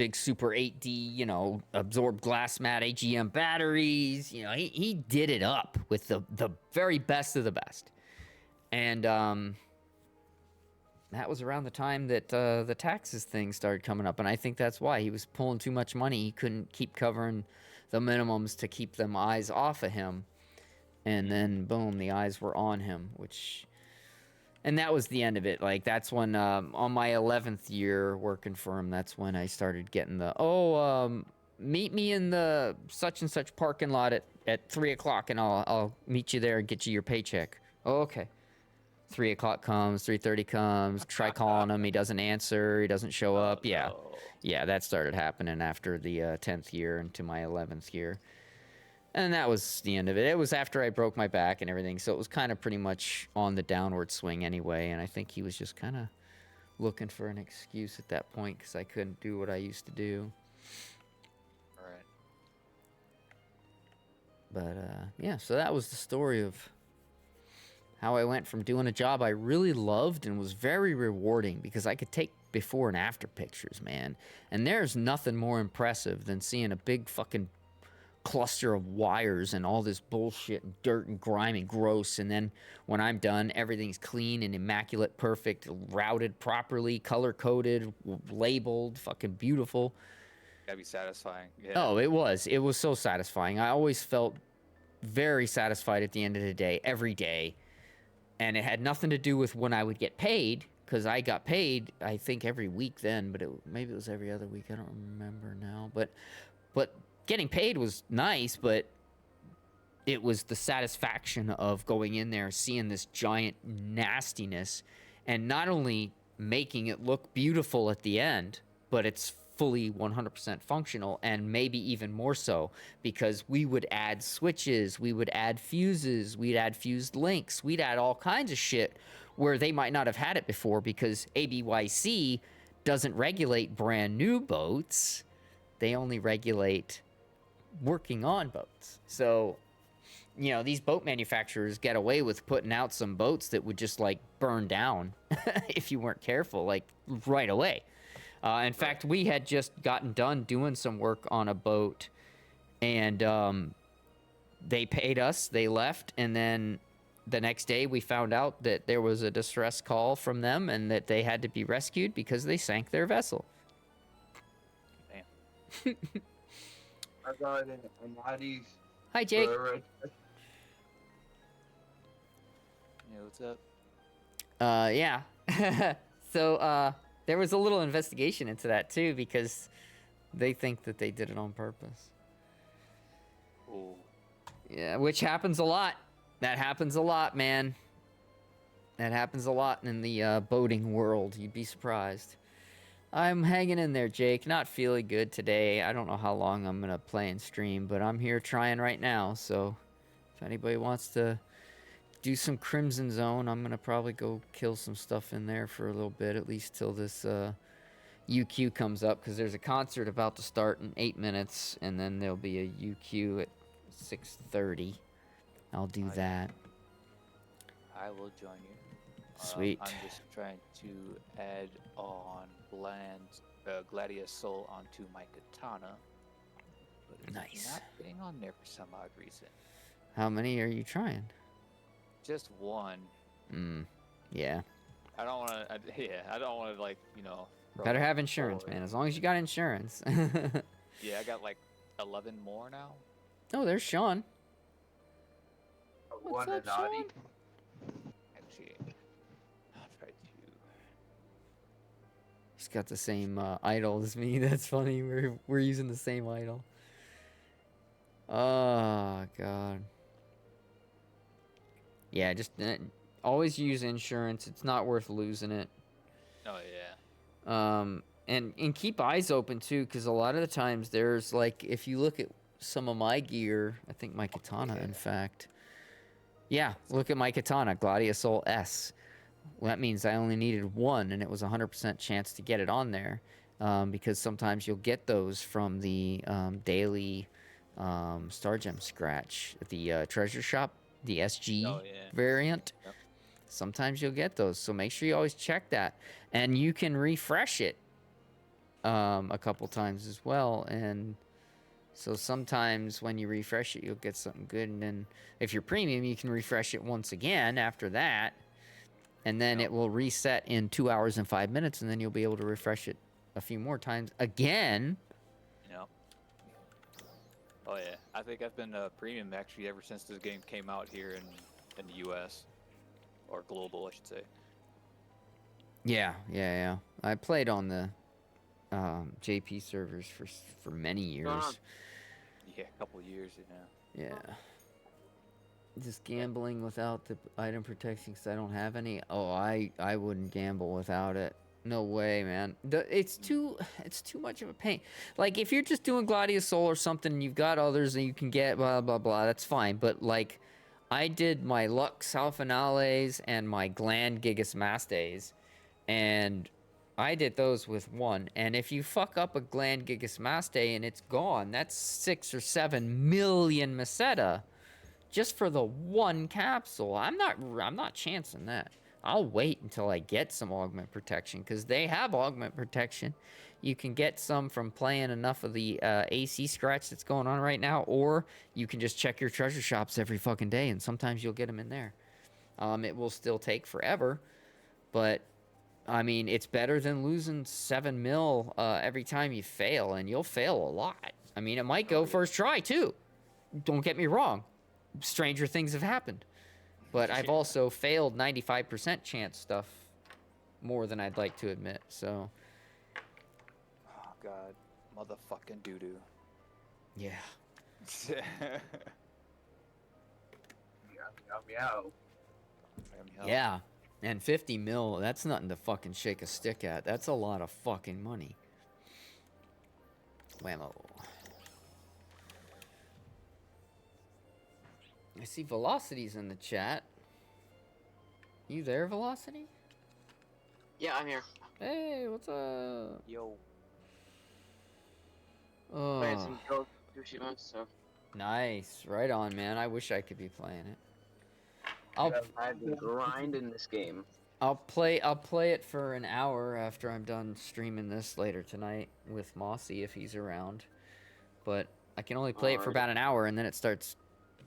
big Super 8D, you know, absorbed glass mat AGM batteries. You know, he did it up with the very best of the best. And that was around the time that the taxes thing started coming up, and I think that's why he was pulling too much money. He couldn't keep covering the minimums to keep them eyes off of him, and then boom, the eyes were on him, and that was the end of it. Like, that's when on my 11th year working for him, that's when I started getting meet me in the such and such parking lot at 3 o'clock, and I'll meet you there and get you your paycheck. Oh, okay. 3 o'clock comes, 3:30 comes, try calling him, he doesn't answer, he doesn't show up. Yeah. No. Yeah, that started happening after the 10th year into my 11th year. And that was the end of it. It was after I broke my back and everything, so it was kind of pretty much on the downward swing anyway, and I think he was just kind of looking for an excuse at that point because I couldn't do what I used to do. Right. But, yeah, so that was the story of how I went from doing a job I really loved and was very rewarding because I could take before and after pictures, man. And there's nothing more impressive than seeing a big fucking cluster of wires and all this bullshit and dirt and grime and gross. And then when I'm done, everything's clean and immaculate, perfect, routed properly, color-coded, labeled, fucking beautiful. Gotta be satisfying. Yeah. Oh, it was. It was so satisfying. I always felt very satisfied at the end of the day, every day. And it had nothing to do with when I would get paid, because I got paid, I think, every week then, but maybe it was every other week. I don't remember now. But getting paid was nice, but it was the satisfaction of going in there, seeing this giant nastiness, and not only making it look beautiful at the end, but it's fully 100% functional, and maybe even more so, because we would add switches, we would add fuses, we'd add fused links, we'd add all kinds of shit where they might not have had it before, because ABYC doesn't regulate brand new boats. They only regulate working on boats. So, you know, these boat manufacturers get away with putting out some boats that would just, like, burn down if you weren't careful, like, right away. In fact, we had just gotten done doing some work on a boat, and they paid us, they left, and then the next day we found out that there was a distress call from them and that they had to be rescued because they sank their vessel. Damn. I got an Amati's. Hi, Jake. Yeah, what's up? Yeah. So, there was a little investigation into that, too, because they think that they did it on purpose. Ooh. Yeah, which happens a lot. That happens a lot, man. That happens a lot in the boating world. You'd be surprised. I'm hanging in there, Jake. Not feeling good today. I don't know how long I'm going to play and stream, but I'm here trying right now. So if anybody wants to do some Crimson Zone, I'm going to probably go kill some stuff in there for a little bit, at least till this UQ comes up, because there's a concert about to start in 8 minutes, and then there'll be a UQ at 6:30. I'll do that. I will join you. Sweet. I'm just trying to add on Gladius Soul onto my katana. But it's Nice. not getting on there for some odd reason. How many are you trying? Just one. Yeah. I don't want to. I don't want to, like, you know. Better have insurance, man. As long as you got insurance. Yeah, I got like 11 more now. Oh, there's Sean. One up, Anati. Actually, I'll try to. He's got the same idol as me. That's funny. We're using the same idol. Oh God. Yeah, just always use insurance. It's not worth losing it. Oh yeah. And keep eyes open too, because a lot of the times there's, like, if you look at some of my gear, I think my katana, in fact. Yeah, look at my katana, Gladius Soul S. Well, that means I only needed one, and it was a 100% chance to get it on there, because sometimes you'll get those from the daily Star Gem scratch at the treasure shop, the SG variant. Yep. Sometimes you'll get those, so make sure you always check that. And you can refresh it a couple times as well, and so sometimes when you refresh it, you'll get something good, and then if you're premium, you can refresh it once again after that, and then it will reset in 2 hours and 5 minutes, and then you'll be able to refresh it a few more times again. Yep. Oh yeah, I think I've been premium actually ever since this game came out here in the U.S. or global, I should say. Yeah. I played on the JP servers for many years. Yeah, a couple years, Yeah. Just gambling without the item protection because I don't have any. Oh, I wouldn't gamble without it. No way, man. It's too much of a pain. Like if you're just doing Gladius Soul or something, and you've got others that you can get, blah blah blah. That's fine. But like, I did my Lux Alphanales and my Gland Gigas Mastes, and I did those with one. And if you fuck up a Gland Gigas Maste and it's gone, that's 6 or 7 million Meseta just for the one capsule. I'm not chancing that. I'll wait until I get some augment protection because they have augment protection. You can get some from playing enough of the AC scratch that's going on right now, or you can just check your treasure shops every fucking day, and sometimes you'll get them in there. It will still take forever, but I mean, it's better than losing 7 mil every time you fail, and you'll fail a lot. I mean, it might go first try too. Don't get me wrong. Stranger things have happened. But I've also failed 95% chance stuff more than I'd like to admit, so. Oh, God. Motherfucking doo-doo. Yeah. Meow. Yeah. And 50 mil, that's nothing to fucking shake a stick at. That's a lot of fucking money. Whammo. I see Velocity's in the chat. You there, Velocity? Yeah, I'm here. Hey, what's up? Yo. Playing Oh, some Ghost of Tsushima, so nice. Right on, man. I wish I could be playing it. I've been grinding this game. I'll play it for an hour after I'm done streaming this later tonight with Mossy if he's around. But I can only play it for Alright. about an hour and then it starts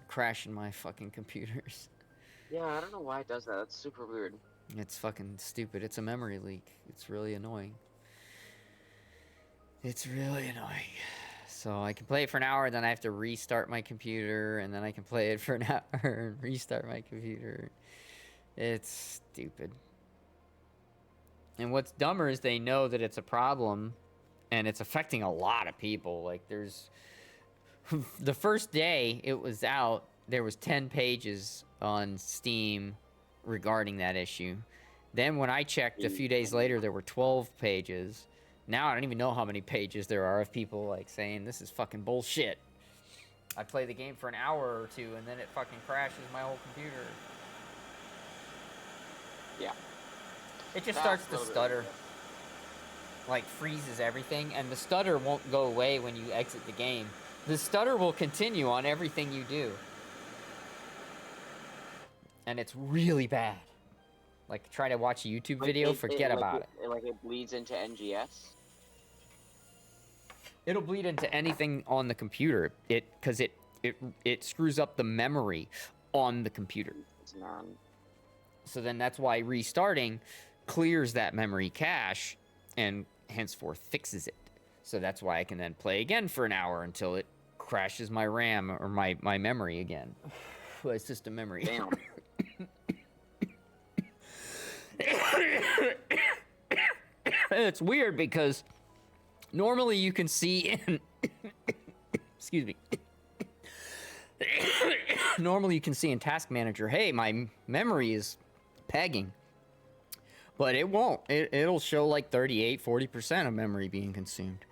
crashing my fucking computers. Yeah, I don't know why it does that. That's super weird. It's fucking stupid. It's a memory leak. It's really annoying. It's really annoying. So I can play it for an hour, then I have to restart my computer, and then I can play it for an hour and restart my computer. It's stupid. And what's dumber is they know that it's a problem, and it's affecting a lot of people. Like, there's... the first day it was out, there was 10 pages on Steam regarding that issue. Then when I checked a few days later, there were 12 pages. Now I don't even know how many pages there are of people like saying this is fucking bullshit. I play the game for an hour or two and then it fucking crashes my whole computer. Yeah. It just That's starts a to little bit stutter. weird. Like freezes everything, and the stutter won't go away when you exit the game. The stutter will continue on everything you do. And it's really bad. Like, try to watch a YouTube Like, video, forget about it. Like it bleeds into NGS. It'll bleed into anything on the computer. Because it screws up the memory on the computer. It's not. So then that's why restarting clears that memory cache and henceforth fixes it. So that's why I can then play again for an hour until it crashes my RAM or my memory again. My system memory. Damn. It's weird because normally you can see in excuse me. Normally you can see in Task Manager, hey, my memory is pegging. But it won't. It'll show like 38-40% of memory being consumed.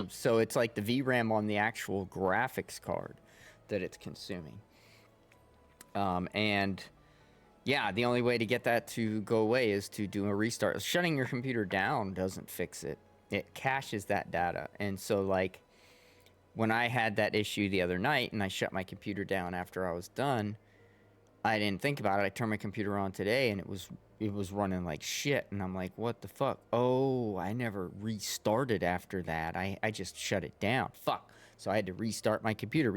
So it's like the VRAM on the actual graphics card that it's consuming. And yeah, the only way to get that to go away is to do a restart. Shutting your computer down doesn't fix it. It caches that data. And so like when I had that issue the other night and I shut my computer down after I was done, I didn't think about it. I turned my computer on today, and it was running like shit. And I'm like, what the fuck? Oh, I never restarted after that. I just shut it down. Fuck. So I had to restart my computer.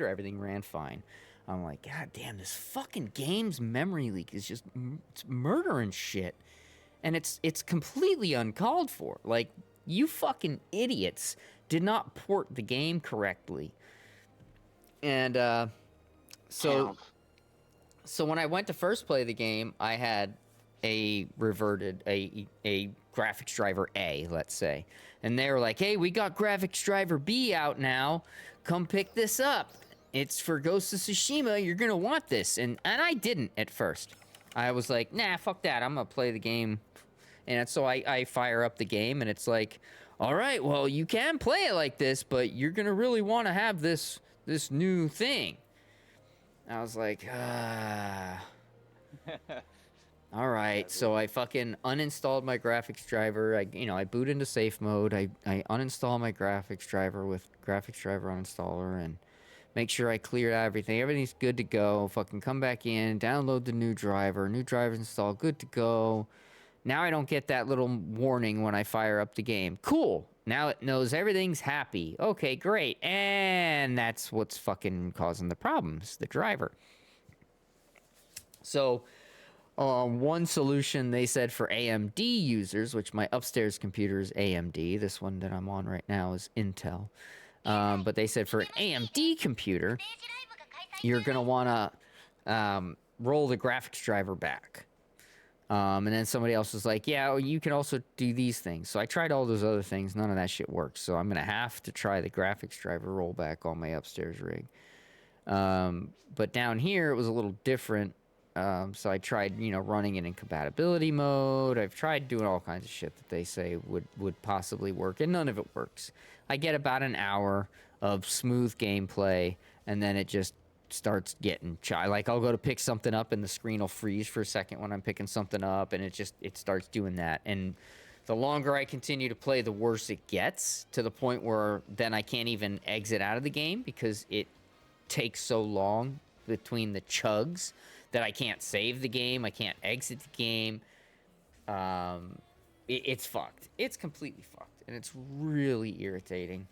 Everything ran fine. I'm like, God damn, this fucking game's memory leak is just it's murdering shit. And it's completely uncalled for. Like, you fucking idiots did not port the game correctly. And so so when I went to first play the game, I had a graphics driver A, let's say. And they were like, "Hey, we got graphics driver B out now. Come pick this up. It's for Ghost of Tsushima. You're going to want this." And I didn't at first. I was like, "Nah, fuck that. I'm going to play the game." And so I fire up the game, and it's like, "All right, well, you can play it like this, but you're going to really want to have this new thing." I was like, all right. So I fucking uninstalled my graphics driver. I boot into safe mode. I uninstall my graphics driver with graphics driver uninstaller and make sure I clear everything. Everything's good to go. Fucking come back in, download the new driver. New driver's installed, good to go. Now I don't get that little warning when I fire up the game. Cool. Now it knows everything's happy. Okay, great. And that's what's fucking causing the problems, the driver. So, one solution they said for AMD users, which my upstairs computer is AMD. This one that I'm on right now is Intel. But they said for an AMD computer, you're going to want to roll the graphics driver back. And then somebody else was like, yeah, well, you can also do these things. So I tried all those other things. None of that shit works. So I'm going to have to try the graphics driver rollback on my upstairs rig. But down here, it was a little different. So I tried, running it in compatibility mode. I've tried doing all kinds of shit that they say would possibly work, and none of it works. I get about an hour of smooth gameplay, and then it just starts getting like I'll go to pick something up and the screen will freeze for a second when I'm picking something up, and it starts doing that. And the longer I continue to play, the worse it gets, to the point where then I can't even exit out of the game because it takes so long between the chugs that I can't save the game, I can't exit the game. It's fucked. It's completely fucked, and it's really irritating.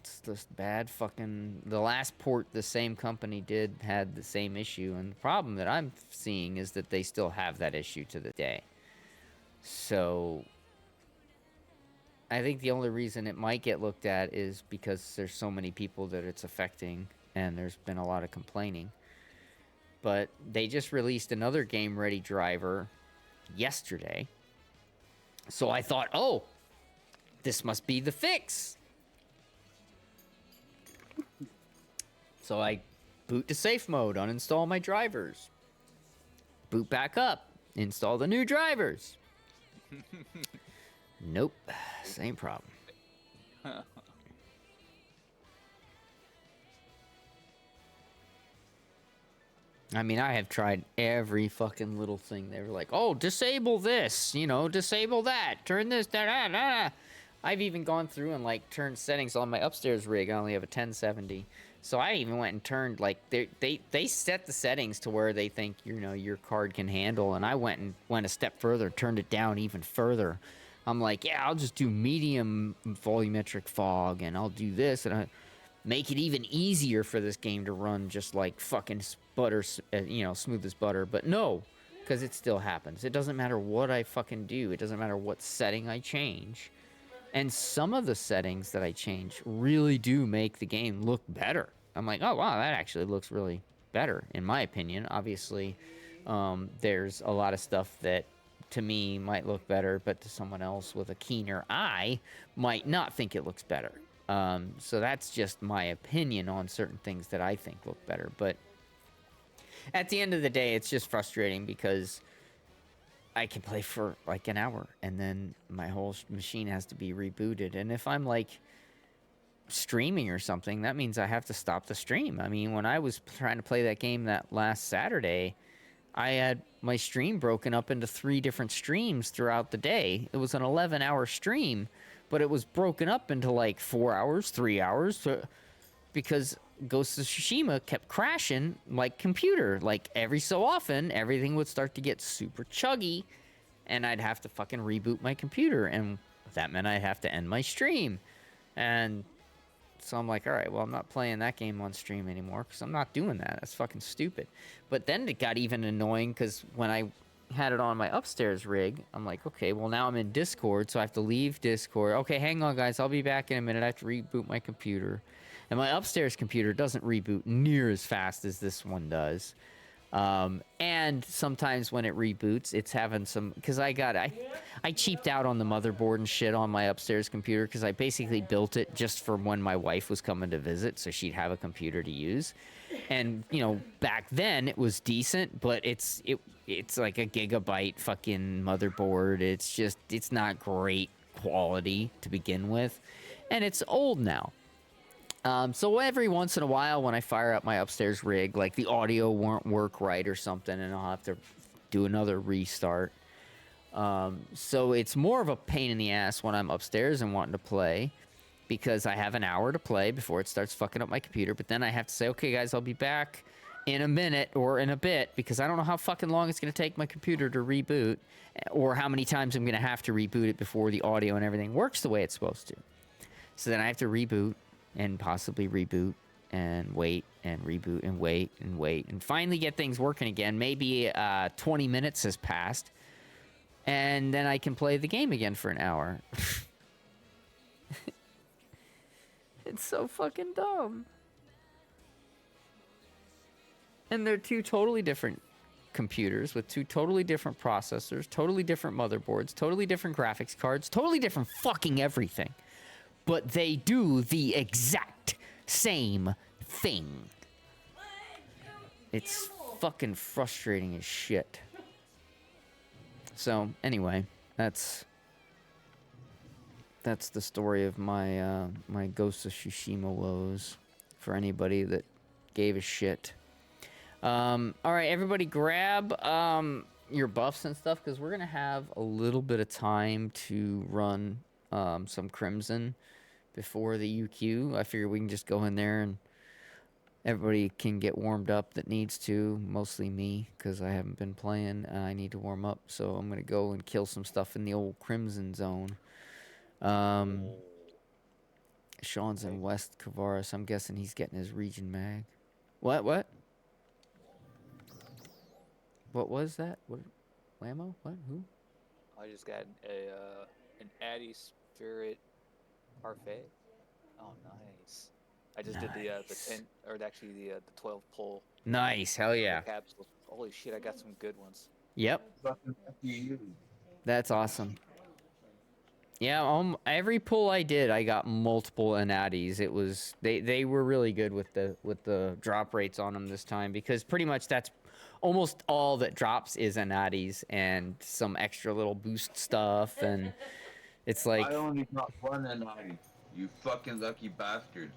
It's just bad fucking... The last port the same company did had the same issue, and the problem that I'm seeing is that they still have that issue to the day. So I think the only reason it might get looked at is because there's so many people that it's affecting, and there's been a lot of complaining. But they just released another game-ready driver yesterday. So I thought, oh, this must be the fix. So I boot to safe mode, uninstall my drivers. Boot back up, install the new drivers. Nope, same problem. I mean, I have tried every fucking little thing. They were like, oh, disable this, disable that, turn this, da. I've even gone through and, turned settings on my upstairs rig. I only have a 1070. So I even went and turned, they set the settings to where they think, your card can handle. And I went a step further, turned it down even further. I'm like, yeah, I'll just do medium volumetric fog, and I'll do this, and I make it even easier for this game to run just like fucking butter, smooth as butter. But no, because it still happens. It doesn't matter what I fucking do. It doesn't matter what setting I change. And some of the settings that I change really do make the game look better. I'm like, oh, wow, that actually looks really better, in my opinion. Obviously, there's a lot of stuff that, to me, might look better, but to someone else with a keener eye might not think it looks better. So that's just my opinion on certain things that I think look better. But at the end of the day, it's just frustrating because I can play for like an hour and then my whole machine has to be rebooted. And if I'm streaming or something, that means I have to stop the stream. I mean, when I was trying to play that game that last Saturday, I had my stream broken up into 3 different streams throughout the day. It was an 11-hour stream, but it was broken up into 4 hours, 3 hours, because Ghost of Tsushima kept crashing like computer. Like every so often, everything would start to get super chuggy, and I'd have to fucking reboot my computer, and that meant I'd have to end my stream. And so I'm like, all right, well, I'm not playing that game on stream anymore because I'm not doing that. That's fucking stupid. But then it got even annoying because when I had it on my upstairs rig, I'm like, okay, well, now I'm in Discord, so I have to leave Discord. Okay, hang on, guys. I'll be back in a minute. I have to reboot my computer. And my upstairs computer doesn't reboot near as fast as this one does. And sometimes when it reboots, it's having some, because I cheaped out on the motherboard and shit on my upstairs computer because I basically built it just for when my wife was coming to visit, so she'd have a computer to use. And you know, back then it was decent, but it's like a gigabyte fucking motherboard. It's not great quality to begin with, and it's old now. So every once in a while when I fire up my upstairs rig, like the audio won't work right or something, and I'll have to do another restart. So it's more of a pain in the ass when I'm upstairs and wanting to play, because I have an hour to play before it starts fucking up my computer. But then I have to say, okay, guys, I'll be back in a minute or in a bit, because I don't know how fucking long it's going to take my computer to reboot, or how many times I'm going to have to reboot it before the audio and everything works the way it's supposed to. So then I have to reboot and possibly reboot and wait and reboot and wait and finally get things working again. Maybe 20 minutes has passed, and then I can play the game again for an hour. It's so fucking dumb. And they're two totally different computers with two totally different processors, totally different motherboards, totally different graphics cards, totally different fucking everything. But they do the exact same thing. It's fucking frustrating as shit. So, anyway, that's the story of my my Ghost of Tsushima woes, for anybody that gave a shit. All right, everybody grab your buffs and stuff, because we're gonna have a little bit of time to run some Crimson before the UQ. I figure we can just go in there and everybody can get warmed up that needs to, mostly me, because I haven't been playing and I need to warm up. So I'm gonna go and kill some stuff in the old Crimson zone. Sean's in West Kavaris. I'm guessing he's getting his region mag. What was that? What? Whammo? What? Who? I just got an Addy Spirit parfait. Oh, nice. I just did the 10, or actually the 12 pull. Nice, hell yeah. Capsules. Holy shit, I got some good ones. Yep. That's awesome. Yeah, every pull I did, I got multiple Anadis. It was they were really good with the drop rates on them this time, because pretty much that's almost all that drops is Anadis and some extra little boost stuff, and it's like I only got one Anadi. You fucking lucky bastards.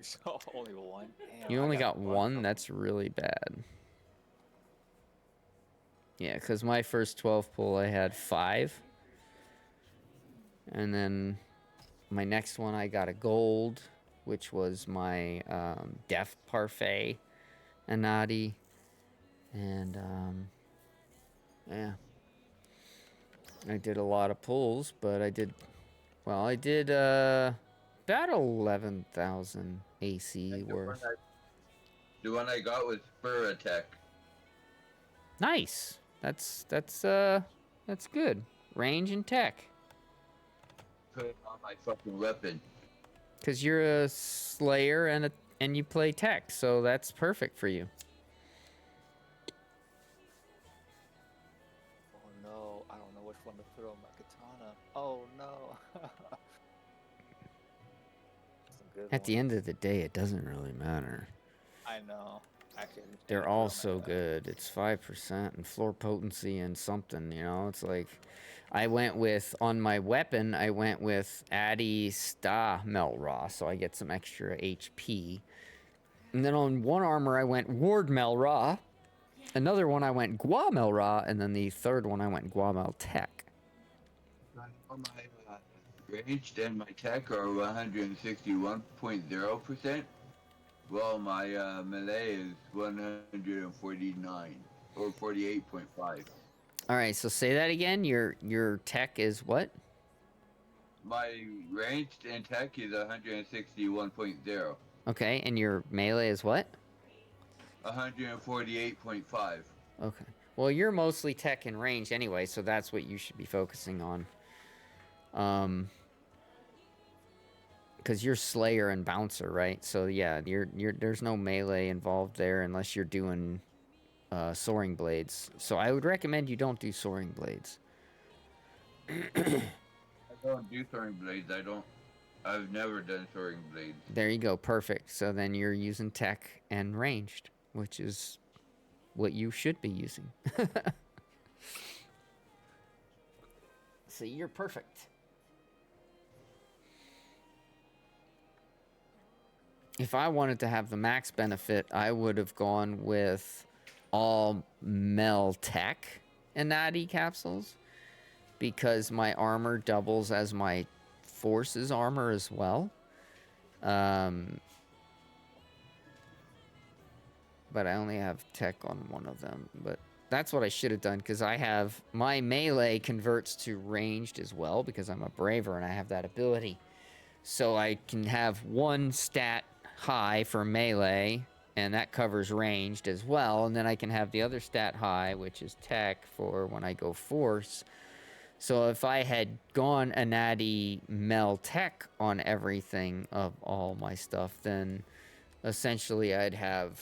So only one. Damn, you only got one. one. That's really bad. Yeah, because my first 12 pull I had 5. And then my next one I got a gold, which was my Death Parfait Anadi. And yeah. I did a lot of pulls, but I did about 11,000 AC worth. The one I got was Spur Attack. Nice. That's good. Range and tech. Put it on my fucking weapon. Cause you're a slayer and you play tech, so that's perfect for you. Oh no, I don't know which one to put on my katana. Oh no. At the end of the day, it doesn't really matter. I know. Actually, They're all so good. It's 5% and floor potency and something, you know? It's like, I went with, on my weapon, I went with Addy Sta Mel Raw, so I get some extra HP. And then on one armor, I went Ward Mel Raw. Another one, I went Gua Mel Raw. And then the third one, I went Gua Mel Tech. My ranged and my tech are 161.0%. Well, my melee is 149 or 48.5. All right, so say that again. Your tech is what? My ranged and tech is 161.0. Okay, and your melee is what? 148.5. Okay. Well, you're mostly tech and range anyway, so that's what you should be focusing on. Because you're Slayer and Bouncer, right? So yeah, there's no melee involved there unless you're doing Soaring Blades. So I would recommend you don't do Soaring Blades. I don't do throwing blades. I've never done throwing blades. There you go, perfect. So then you're using tech and ranged, which is what you should be using. So you're perfect. If I wanted to have the max benefit, I would have gone with all Mel Tech Inati capsules because my armor doubles as my forces armor as well. But I only have tech on one of them. But that's what I should have done because I have my melee converts to ranged as well because I'm a braver and I have that ability. So I can have one stat high for melee, and that covers ranged as well. And then I can have the other stat high, which is tech, for when I go force. So if I had gone a natty mel tech on everything of all my stuff, then essentially I'd have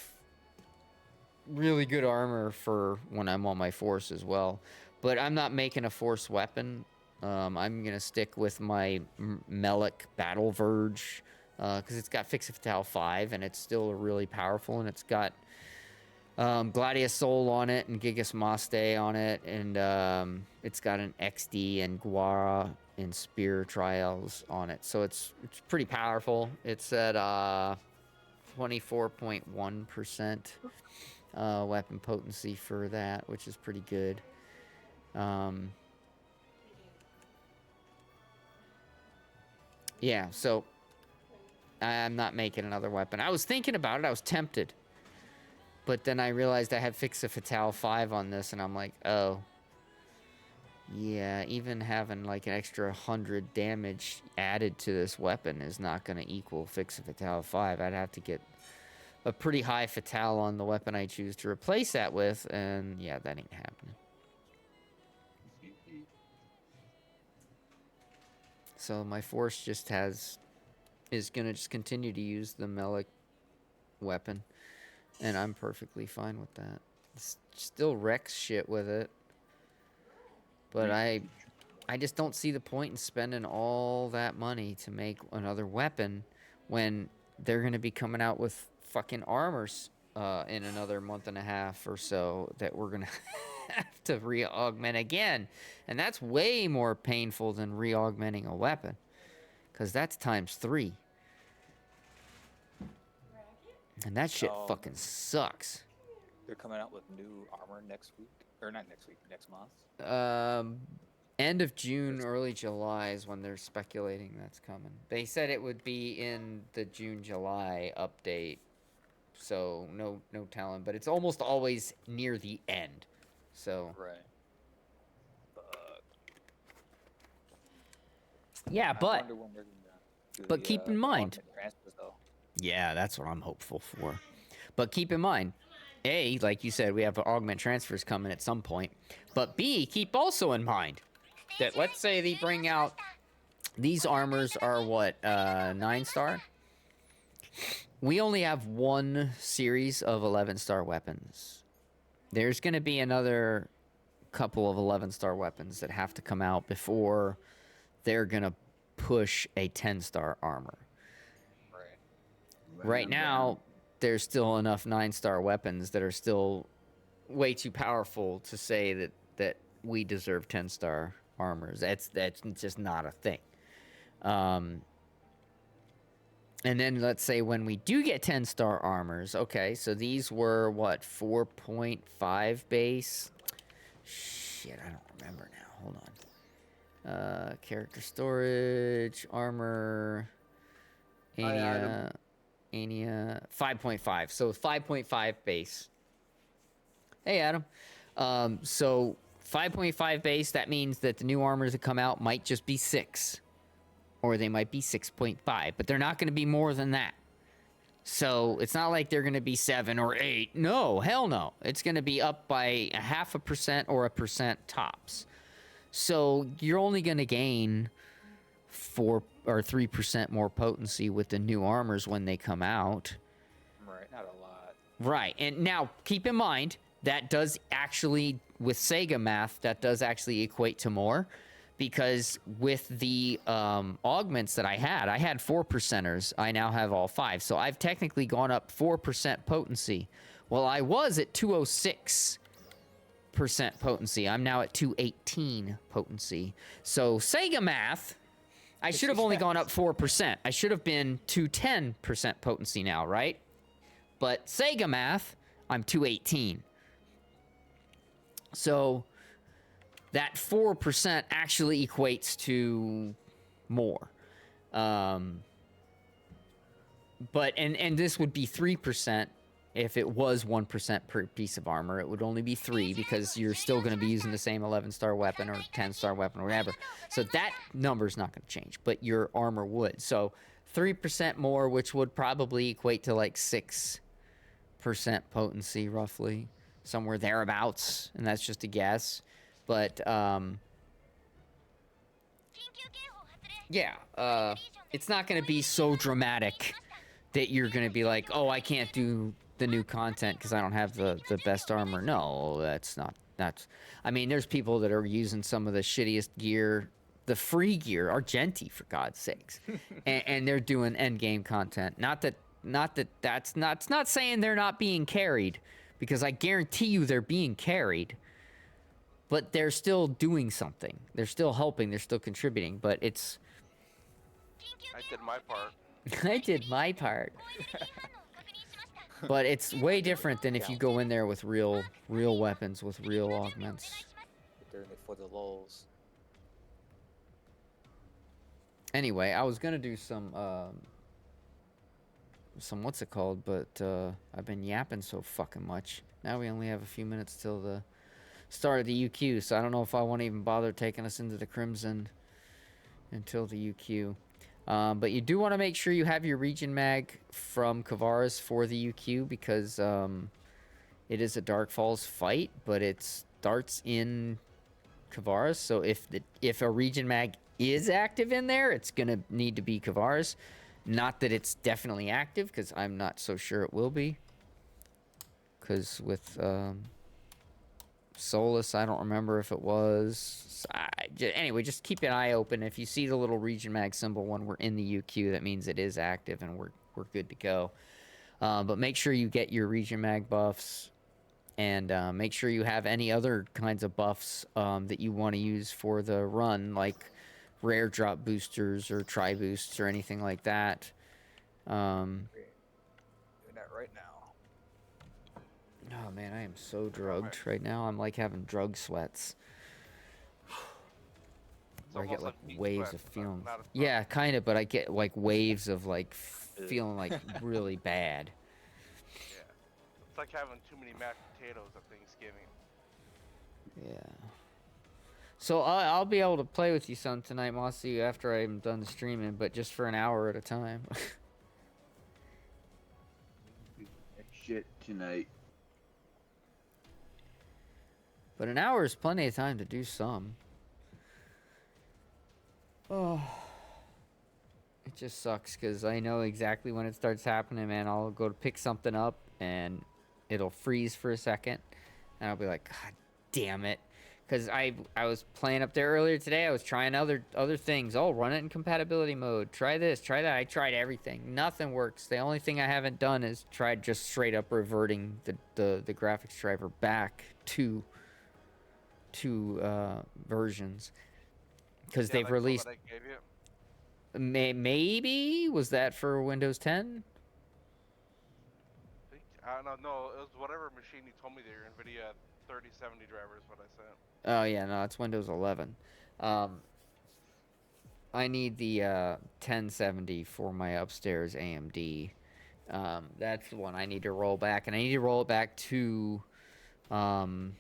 really good armor for when I'm on my force as well. But I'm not making a force weapon. I'm going to stick with my Melic Battle Verge because it's got Fix Fatale 5 and it's still really powerful, and it's got Gladius Soul on it and Gigas Maste on it, and it's got an XD and Guara and Spear Trials on it. So it's pretty powerful. It's at 24.1% weapon potency for that, which is pretty good. Yeah, so I'm not making another weapon. I was thinking about it. I was tempted. But then I realized I had Fix a Fatale 5 on this, and I'm like, oh. Yeah, even having like an extra 100 damage added to this weapon is not going to equal Fix a Fatale 5. I'd have to get a pretty high Fatale on the weapon I choose to replace that with, and yeah, that ain't happening. So my force just is gonna just continue to use the Melic weapon, and I'm perfectly fine with that. Still wrecks shit with it, but I just don't see the point in spending all that money to make another weapon when they're gonna be coming out with fucking armors in another month and a half or so that we're gonna have to re-augment again, and that's way more painful than re-augmenting a weapon, because that's × 3, and that shit fucking sucks. They're coming out with new armor next week, or not next week, next month. End of June, early July is when they're speculating that's coming. They said it would be in the June-July update, so no telling, but it's almost always near the end. So Right. yeah, I wonder when they're gonna do but the, keep in mind, augment transfers, though. yeah, that's what I'm hopeful for. But keep in mind, A, like you said, we have augment transfers coming at some point. But B, keep also in mind that let's say they bring out these armors are what, 9-star? We only have one series of 11-star weapons. There's going to be another couple of 11-star weapons that have to come out before they're going to push a 10-star armor. Right now, there's still enough 9-star weapons that are still way too powerful to say that we deserve 10-star armors. That's just not a thing. And then let's say when we do get 10-star armors, okay, so these were what, 4.5 base? Shit, I don't remember now. Hold on. Character storage, armor, Ania. Ania 5.5. So 5.5 base. Hey, Adam. So 5.5 base, that means that the new armors that come out might just be 6. Or they might be 6.5. But they're not going to be more than that. So it's not like they're going to be 7 or 8. No, hell no. It's going to be up by 0.5% or 1% tops. So you're only going to gain 4 or 3% more potency with the new armors when they come out. Right, not a lot. Right. And now keep in mind that does actually, with Sega math, that does actually equate to more, because with the augments that I had 4 percenters. I now have all 5. So I've technically gone up 4% potency. Well, I was at 206% potency. I'm now at 218 potency. So Sega math, I should have only gone up 4%. I should have been 210% potency now, right? But Sega math, I'm 218. So that 4% actually equates to more. But and this would be 3% if it was 1% per piece of armor. It would only be 3 because you're still going to be using the same 11-star weapon or 10-star weapon or whatever. So that number's not going to change, but your armor would. So 3% more, which would probably equate to like 6% potency, roughly, somewhere thereabouts, and that's just a guess. But yeah, it's not going to be so dramatic that you're going to be like, oh, I can't do the new content because I don't have the best armor. No, that's not. I mean, there's people that are using some of the shittiest gear, the free gear, Argenti, for God's sakes, and they're doing end game content. Not saying they're not being carried, because I guarantee you they're being carried. But they're still doing something. They're still helping. They're still contributing. But it's... I did my part. I did my part. But it's way different than if you go in there with real weapons, with real augments. They're in it for the lulz. Anyway, I was gonna do some what's it called, but I've been yapping so fucking much. Now we only have a few minutes till the start of the UQ, so I don't know if I want to even bother taking us into the Crimson until the UQ. But you do want to make sure you have your region mag from Kavaris for the UQ, because it is a Dark Falls fight, but it starts in Kavaris. So if a region mag is active in there, it's gonna need to be Kavaris. Not that it's definitely active, because I'm not so sure it will be. Because with Solus, I don't remember if it was. Anyway, just keep an eye open. If you see the little region mag symbol when we're in the UQ, that means it is active and we're good to go. But make sure you get your region mag buffs, and make sure you have any other kinds of buffs that you want to use for the run, like rare drop boosters or tri boosts or anything like that. Doing that right now. Oh man, I am so drugged right now. I'm like having drug sweats. Where I get like waves of feeling. Yeah, kind of, but I get like waves of like feeling like really bad. Yeah. It's like having too many mashed potatoes at Thanksgiving. Yeah. So I'll be able to play with you some tonight, Mossy, after I'm done streaming, but just for an hour at a time. Shit tonight. But an hour is plenty of time to do some. Oh. It just sucks because I know exactly when it starts happening, man. I'll go to pick something up and it'll freeze for a second. And I'll be like, God damn it. Because I was playing up there earlier today. I was trying other things. Oh, run it in compatibility mode. Try this, try that. I tried everything. Nothing works. The only thing I haven't done is tried just straight up reverting the graphics driver back to versions. Because they've released... That I gave you? Maybe? Was that for Windows 10? I don't know. No, it was whatever machine you told me that your NVIDIA 3070 driver is what I sent. Oh yeah, no, it's Windows 11. I need the 1070 for my upstairs AMD, That's the one I need to roll back, and I need to roll it back to um,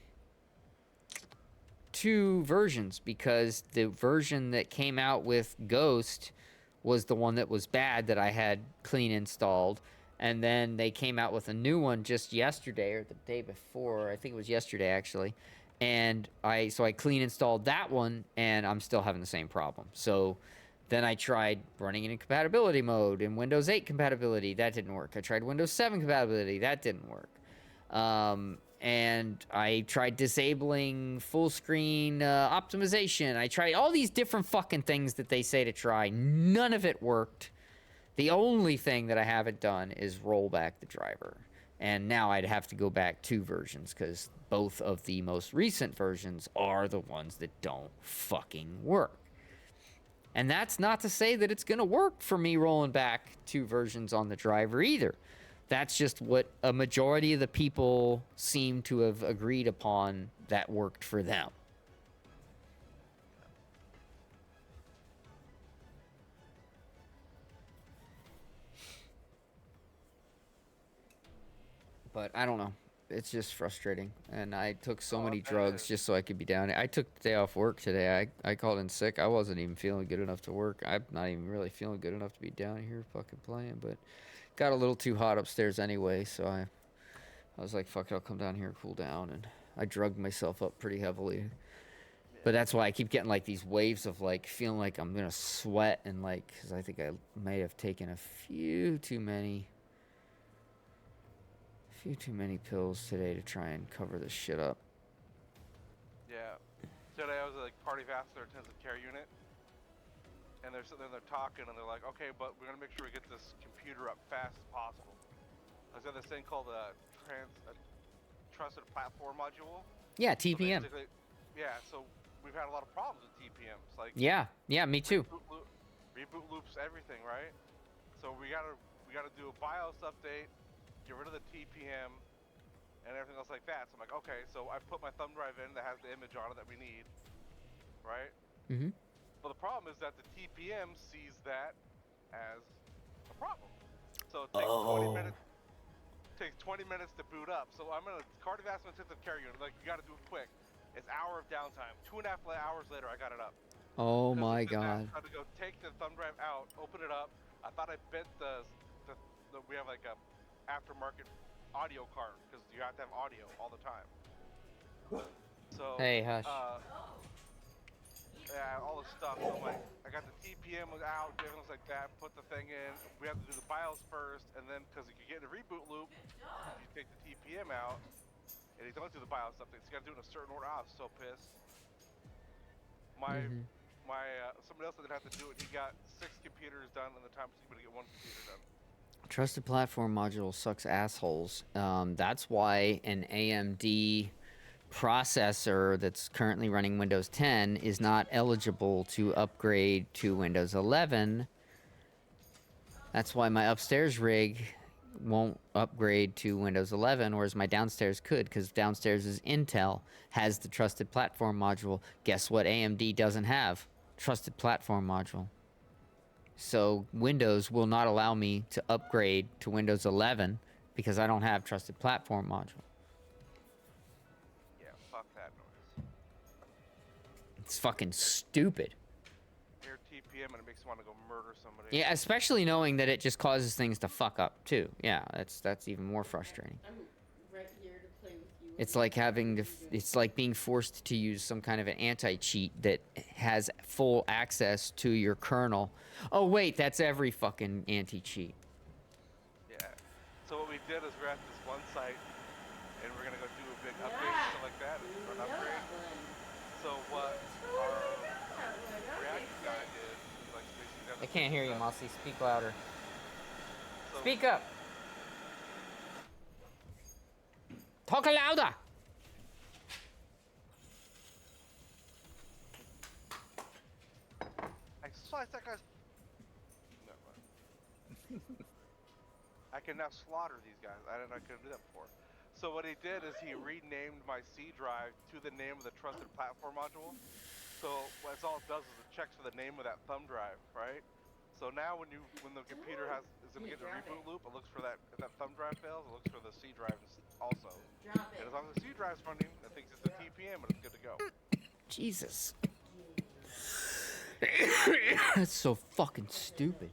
2 versions, because the version that came out with Ghost was the one that was bad that I had clean installed. And then they came out with a new one just yesterday or the day before. I think it was yesterday actually. And I clean installed that one, and I'm still having the same problem. So then I tried running it in compatibility mode in Windows 8 compatibility. That didn't work. I tried Windows 7 compatibility. That didn't work. And I tried disabling full screen optimization. I tried all these different fucking things that they say to try. None of it worked. The only thing that I haven't done is roll back the driver. And now I'd have to go back 2 versions, because both of the most recent versions are the ones that don't fucking work. And that's not to say that it's going to work for me rolling back 2 versions on the driver either. That's just what a majority of the people seem to have agreed upon that worked for them. But I don't know. It's just frustrating. And I took so many drugs just so I could be down. I took the day off work today. I called in sick. I wasn't even feeling good enough to work. I'm not even really feeling good enough to be down here fucking playing. But got a little too hot upstairs anyway, so I was like, fuck it, I'll come down here and cool down. And I drugged myself up pretty heavily. But that's why I keep getting like these waves of like feeling like I'm gonna sweat, and like, because I think I may have taken a few too many pills today to try and cover this shit up. Yeah. Today I was at like cardiovascular intensive care unit, and they're sitting there talking, and they're like, okay, but we're gonna make sure we get this computer up fast as possible. I got this thing called a trusted platform module. Yeah, TPM. So yeah, so we've had a lot of problems with TPMs. Like yeah, me too. Reboot loops, everything, right? So we gotta do a BIOS update, get rid of the TPM, and everything else like that. So I'm like, okay, so I put my thumb drive in that has the image on it that we need, right? Mm-hmm. Well, the problem is that the TPM sees that as a problem. So it takes 20 minutes. Takes 20 minutes to boot up. So I'm in a cardiovascular intensive care unit. Like, you got to do it quick. It's hour of downtime. 2.5 hours later, I got it up. Oh my god. I had to go take the thumb drive out, open it up. I thought I bent the we have like a aftermarket audio card, because you have to have audio all the time. So Hey, hush. Yeah, all the stuff. So like, I got the TPM out, everything like that. Put the thing in. We have to do the BIOS first, and then because you get in a reboot loop, you take the TPM out, and you don't do the BIOS updates. You got to do it in a certain order. I was so pissed. Somebody else didn't have to do it. He got 6 computers done in the time he's going to get 1 computer done. Trusted platform module sucks assholes. That's why an AMD processor that's currently running Windows 10 is not eligible to upgrade to Windows 11. That's why my upstairs rig won't upgrade to Windows 11, whereas my downstairs could, because downstairs is Intel, has the trusted platform module. Guess what AMD doesn't have? Trusted platform module. So Windows will not allow me to upgrade to Windows 11 because I don't have trusted platform module. Yeah, fuck that noise. It's fucking stupid. Hear TPM and it makes you want to go murder somebody. Yeah, especially knowing that it just causes things to fuck up too. Yeah, that's even more frustrating. I'm right here to play with you. It's like it's like being forced to use some kind of an anti-cheat that has full access to your kernel. Oh wait, that's every fucking anti-cheat. Yeah. So what we did is we're at this one site, and we're gonna go do a big update and stuff like that, or an upgrade. So what our reaction guy did, like basically. I can't hear you, Mossy. Speak louder. So, Speak up. Talk louder. I slice that guy's. Never mind. I can now slaughter these guys. I couldn't do that before. So what he did is he renamed my C drive to the name of the trusted platform module. So that's all it does is it checks for the name of that thumb drive, right? So now when the computer is gonna get in a reboot loop, it looks for that if that thumb drive fails, it looks for the C drive also. Drop And it. as long as the C drive's running, it thinks it's the TPM and it's good to go. Jesus. That's so fucking stupid.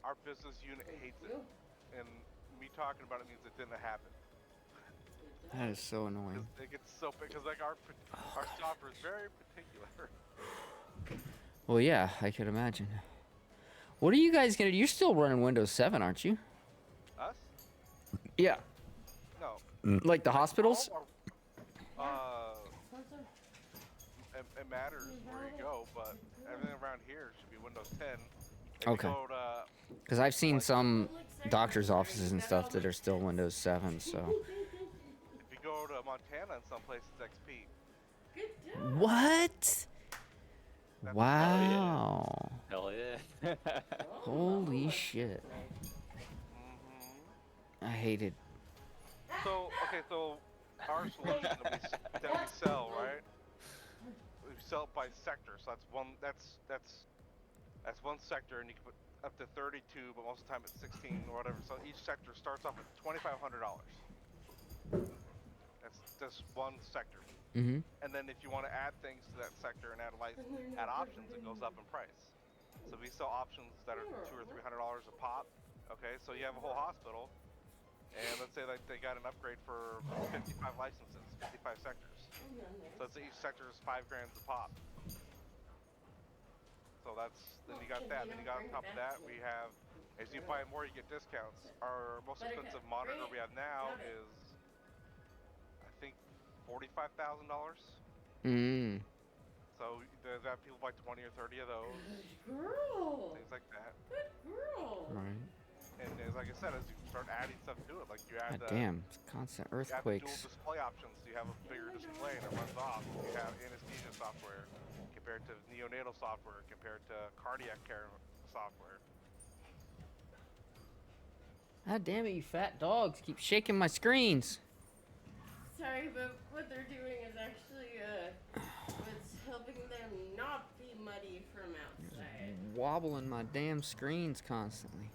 Our business unit hates it, and me talking about it means it didn't happen. That is so annoying. It gets so big because like our software is very particular. Well, yeah, I could imagine. What are you guys gonna do? You're still running Windows 7, aren't you? Us? Yeah. No. Like the hospitals? It matters where you go, but everything around here should be Windows 10. If Okay. You go to, Because I've seen some doctor's offices and stuff that are still Windows 7, so. if you go to Montana in some places, XP. Good job. What? That's- Wow. Hell yeah. Holy shit. Mhm. I hated. So our solution that we sell, right? We sell it by sector, so that's one sector, and you can put up to 32, but most of the time it's 16 or whatever. So each sector starts off with $2,500. That's just one sector. Mm-hmm. And then if you want to add things to that sector and add options, it goes up in price. So we sell options that are $200 or $300 a pop. Okay, so you have a whole hospital, and let's say like they got an upgrade for 55 licenses, 55 sectors. So let's say each sector is $5 grand a pop. So then you got that. Then you got on top of that, we have, as you buy more, you get discounts. Our most expensive monitor we have now is, I think, $45,000. Mm. So that people buy 20 or 30 of those, Good girl. things like that. Good girl. Right. And as like I said, as you start adding stuff to it, like you add God the damn. It's constant you have the dual earthquakes. display options. You have a bigger display and it runs off. You have anesthesia software compared to neonatal software compared to cardiac care software. God damn it, you fat dogs. Keep shaking my screens. Sorry, but what they're doing is actually it's helping them not be muddy from outside. Wobbling my damn screens constantly.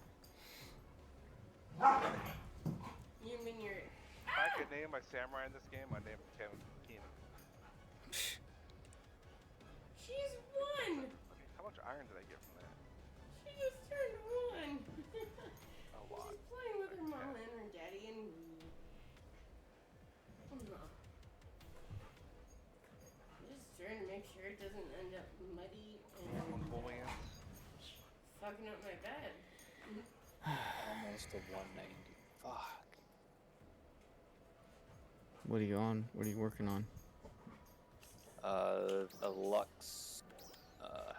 You mean your If I could name my samurai in this game, I'd name him Kevin Keenan. She's one. How much iron did I get from that? She just turned one. A lot. She's playing with her mama and her daddy and me. Just trying to make sure it doesn't end up muddy and Bully ants. fucking up my bed. Almost a 190. Fuck. What are you on? What are you working on? A Lux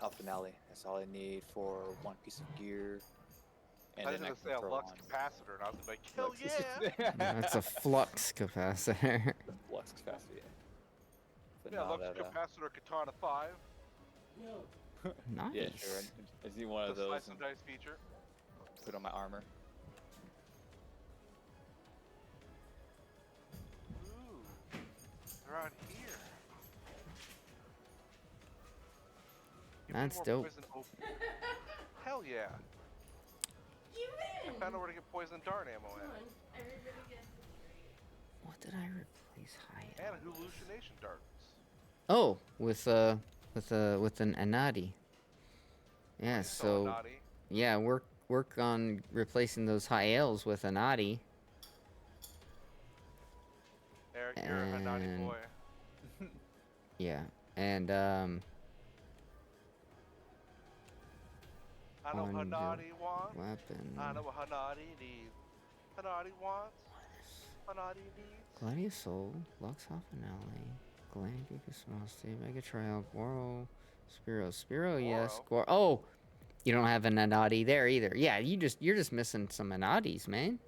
Health Finale. That's all I need for one piece of gear. And I was then I gonna can say a throw Lux on capacitor, and I was like, hell Lux. yeah! That's a flux capacitor. Lux capacitor. But Yeah, no, Lux that, capacitor Katana 5. No. Nice. yeah, sure. I see one The of those slice and and dice feature. put on my armor. Ooh, they're out here. Give me That's more dope. poison oak. Hell yeah! You I win. found out where to get poison dart ammo Come at. on. Everybody gets a What did I replace high? And hallucination darts. Oh, with an Anadi. Yeah, so naughty. yeah, work on replacing those high L's with Anadi. Eric, you're a naughty And- boy. Yeah, and I know what on the Hanadi wants. weapon. I know what Hanadi needs. Hanadi wants. Hanadi needs. Gladius Soul, Lux Finale, Gland Small State, Mega Trial, Goro, Spiro, yes, Goro. Goro. Oh, you don't have an Anadi there either. Yeah, you're just missing some Anadis, man.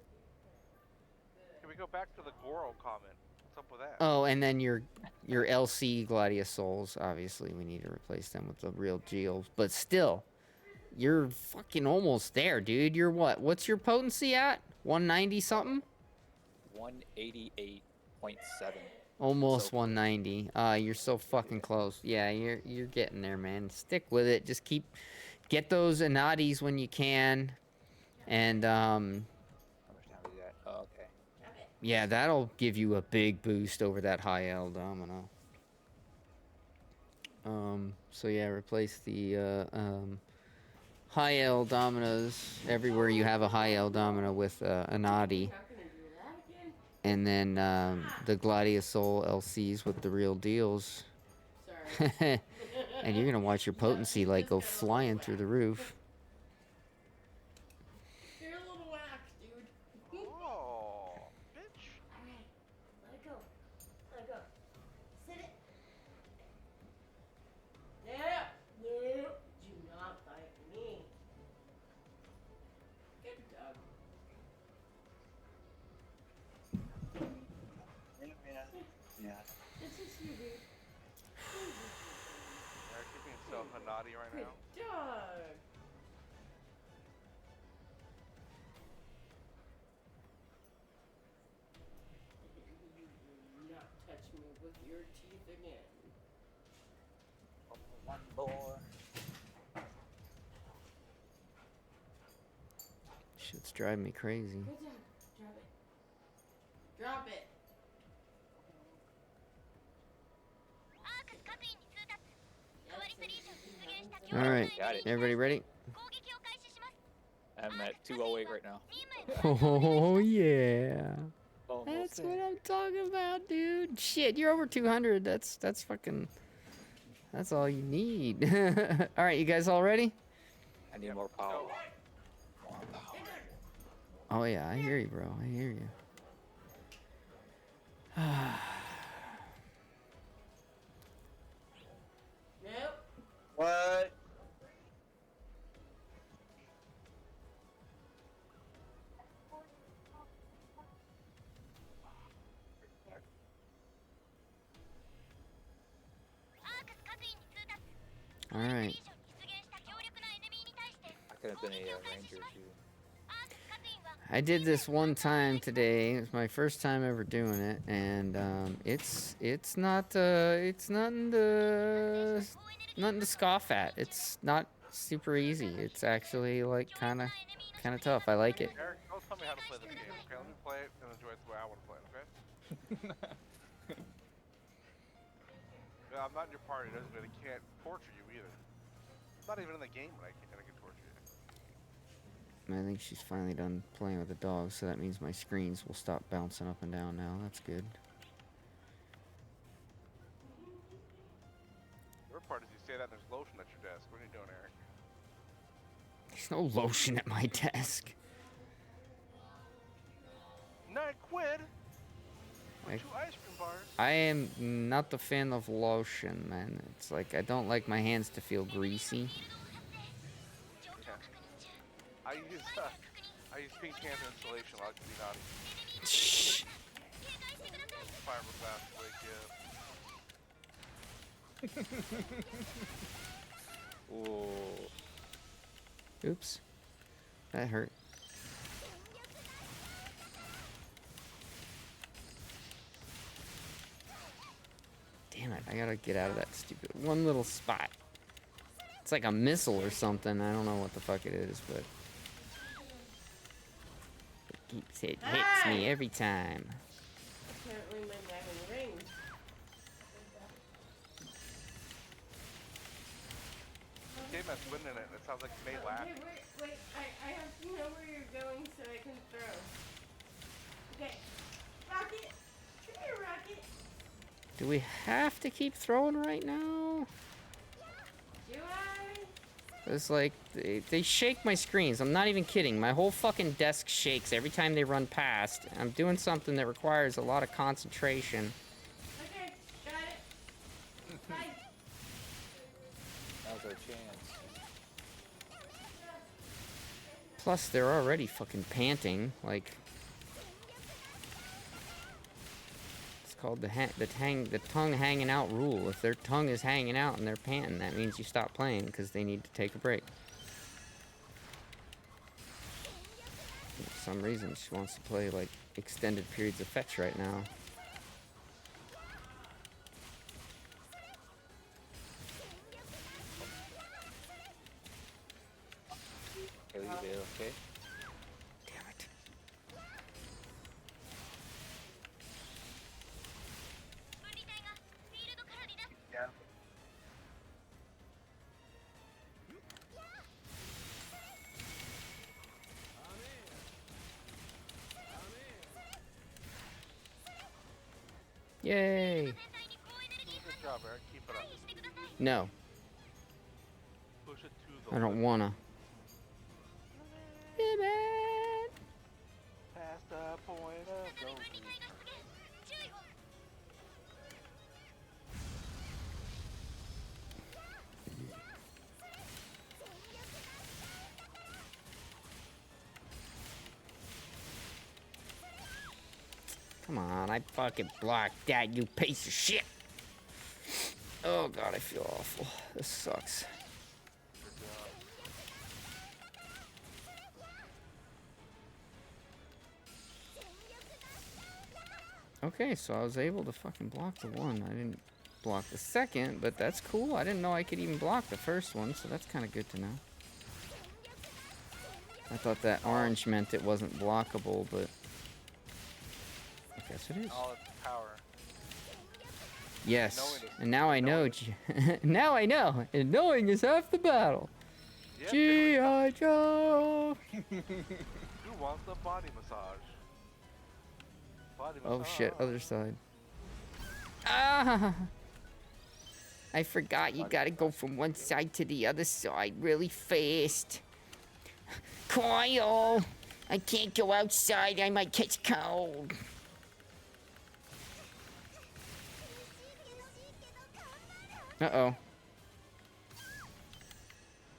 Can we go back to the Goro comment? What's up with that? Oh, and then your LC Gladius Souls, obviously we need to replace them with the real Geos, but still, you're fucking almost there, dude. You're what? What's your potency at? 190 something? 188.7. Almost So- 190. You're so fucking close. Yeah, you're getting there, man. Stick with it. Just keep get those Anadis when you can, and How much damage is that? Oh, okay. Drop it. yeah, that'll give you a big boost over that high L domino. So yeah, replace the high L dominoes everywhere you have a high L domino with Anadi, Not gonna do that again? and then the Gladiosol LCs with the real deals. Sorry. And you're gonna watch your potency like go flying through the roof. You're a little whack, dude. Oh, bitch. Alright, let it go. Let it go. Sit it. Yeah. No. Do not bite me. Good dog. Yeah. This is you, dude. Eric, you're being so naughty right Good now. dog. You will not touch me with your teeth again. One more. Shit's driving me crazy. Good dog. Drop it. Drop it. All right, Got it. everybody ready? I'm at 208 right now. Oh yeah. Almost That's there. what I'm talking about, dude. Shit, you're over 200. That's fucking. That's all you need. All right, you guys all ready? I need more power. No. More power. Oh yeah, I hear you, bro. I hear you. Nope. What? All right. I could have been a ranger too. I did this one time today. It was my first time ever doing it, and it's nothing to scoff at. It's not super easy. It's actually like kind of tough. I like it. Eric, don't tell me how to play this game, okay? Let me play it and enjoy it the way I want to play it, okay? Yeah, I'm not in your party, doesn't mean I can't torture you either. I'm not even in the game when I can torture you. I think she's finally done playing with the dog, so that means my screens will stop bouncing up and down now. That's good. The worst part is you say that there's lotion at your desk. What are you doing, Eric? There's no lotion at my desk. NyQuil I- with 2 ice cream bars. I am not a fan of lotion, man. It's like I don't like my hands to feel greasy. I use pink cancer installation like to be naughty. Shh. Fiberglass wake you. Ooh. Oops. That hurt. Damn it, I gotta get out of that stupid one little spot. It's like a missile or something. I don't know what the fuck it is, but it hits me every time. Apparently my diamond ring. Game that's winning it. It sounds like May laugh. Okay, wait, I have to know where you're going so I can throw. Okay. Rocket! Come here, Rocket! Do we have to keep throwing right now? Do I? It's like, they shake my screens. I'm not even kidding. My whole fucking desk shakes every time they run past. I'm doing something that requires a lot of concentration. Okay, got it. Bye. Now's our chance. Plus, they're already fucking panting. Like, it's called the tongue hanging out rule. If their tongue is hanging out and they're panting, that means you stop playing because they need to take a break. For some reason, she wants to play like extended periods of fetch right now. Haley Vale, okay. Damn it. Yeah. Yay. Good job, Eric. Keep it up. No, Push it to the I don't limit. wanna. Past the point of no return. Come on, I fucking blocked that, you piece of shit. Oh god, I feel awful. This sucks. Good job. Okay, so I was able to fucking block the one. I didn't block the second, but that's cool. I didn't know I could even block the first one, so that's kind of good to know. I thought that orange meant it wasn't blockable, but I guess it is. All its power. Yes, knowing is- and now I know. knowing Now I know, and knowing is half the battle. Yep, G.I. Joe. Who wants the body massage? Body Oh massage. shit, other side. Ah! I forgot you gotta go from one side to the other side really fast. Kyle! I can't go outside, I might catch cold. Uh-oh.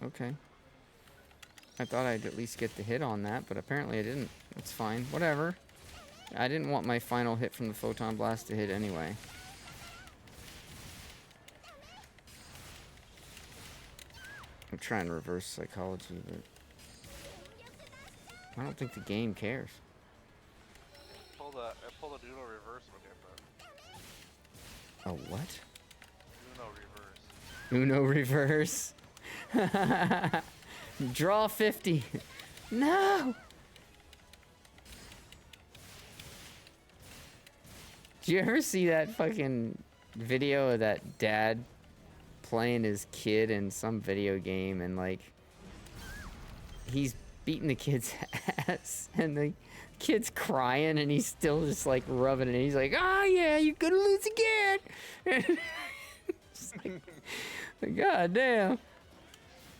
Okay. I thought I'd at least get the hit on that, but apparently I didn't. That's fine. Whatever. I didn't want my final hit from the photon blast to hit anyway. I'm trying to reverse psychology, but I don't think the game cares. Pull the Uno reverse again, Oh, what? but Uno reverse. Uno reverse. Draw 50. No! Did you ever see that fucking video of that dad playing his kid in some video game and like he's beating the kid's ass and the kid's crying and he's still just like rubbing it. He's like, "Oh yeah, you're gonna lose again." It's like, God damn.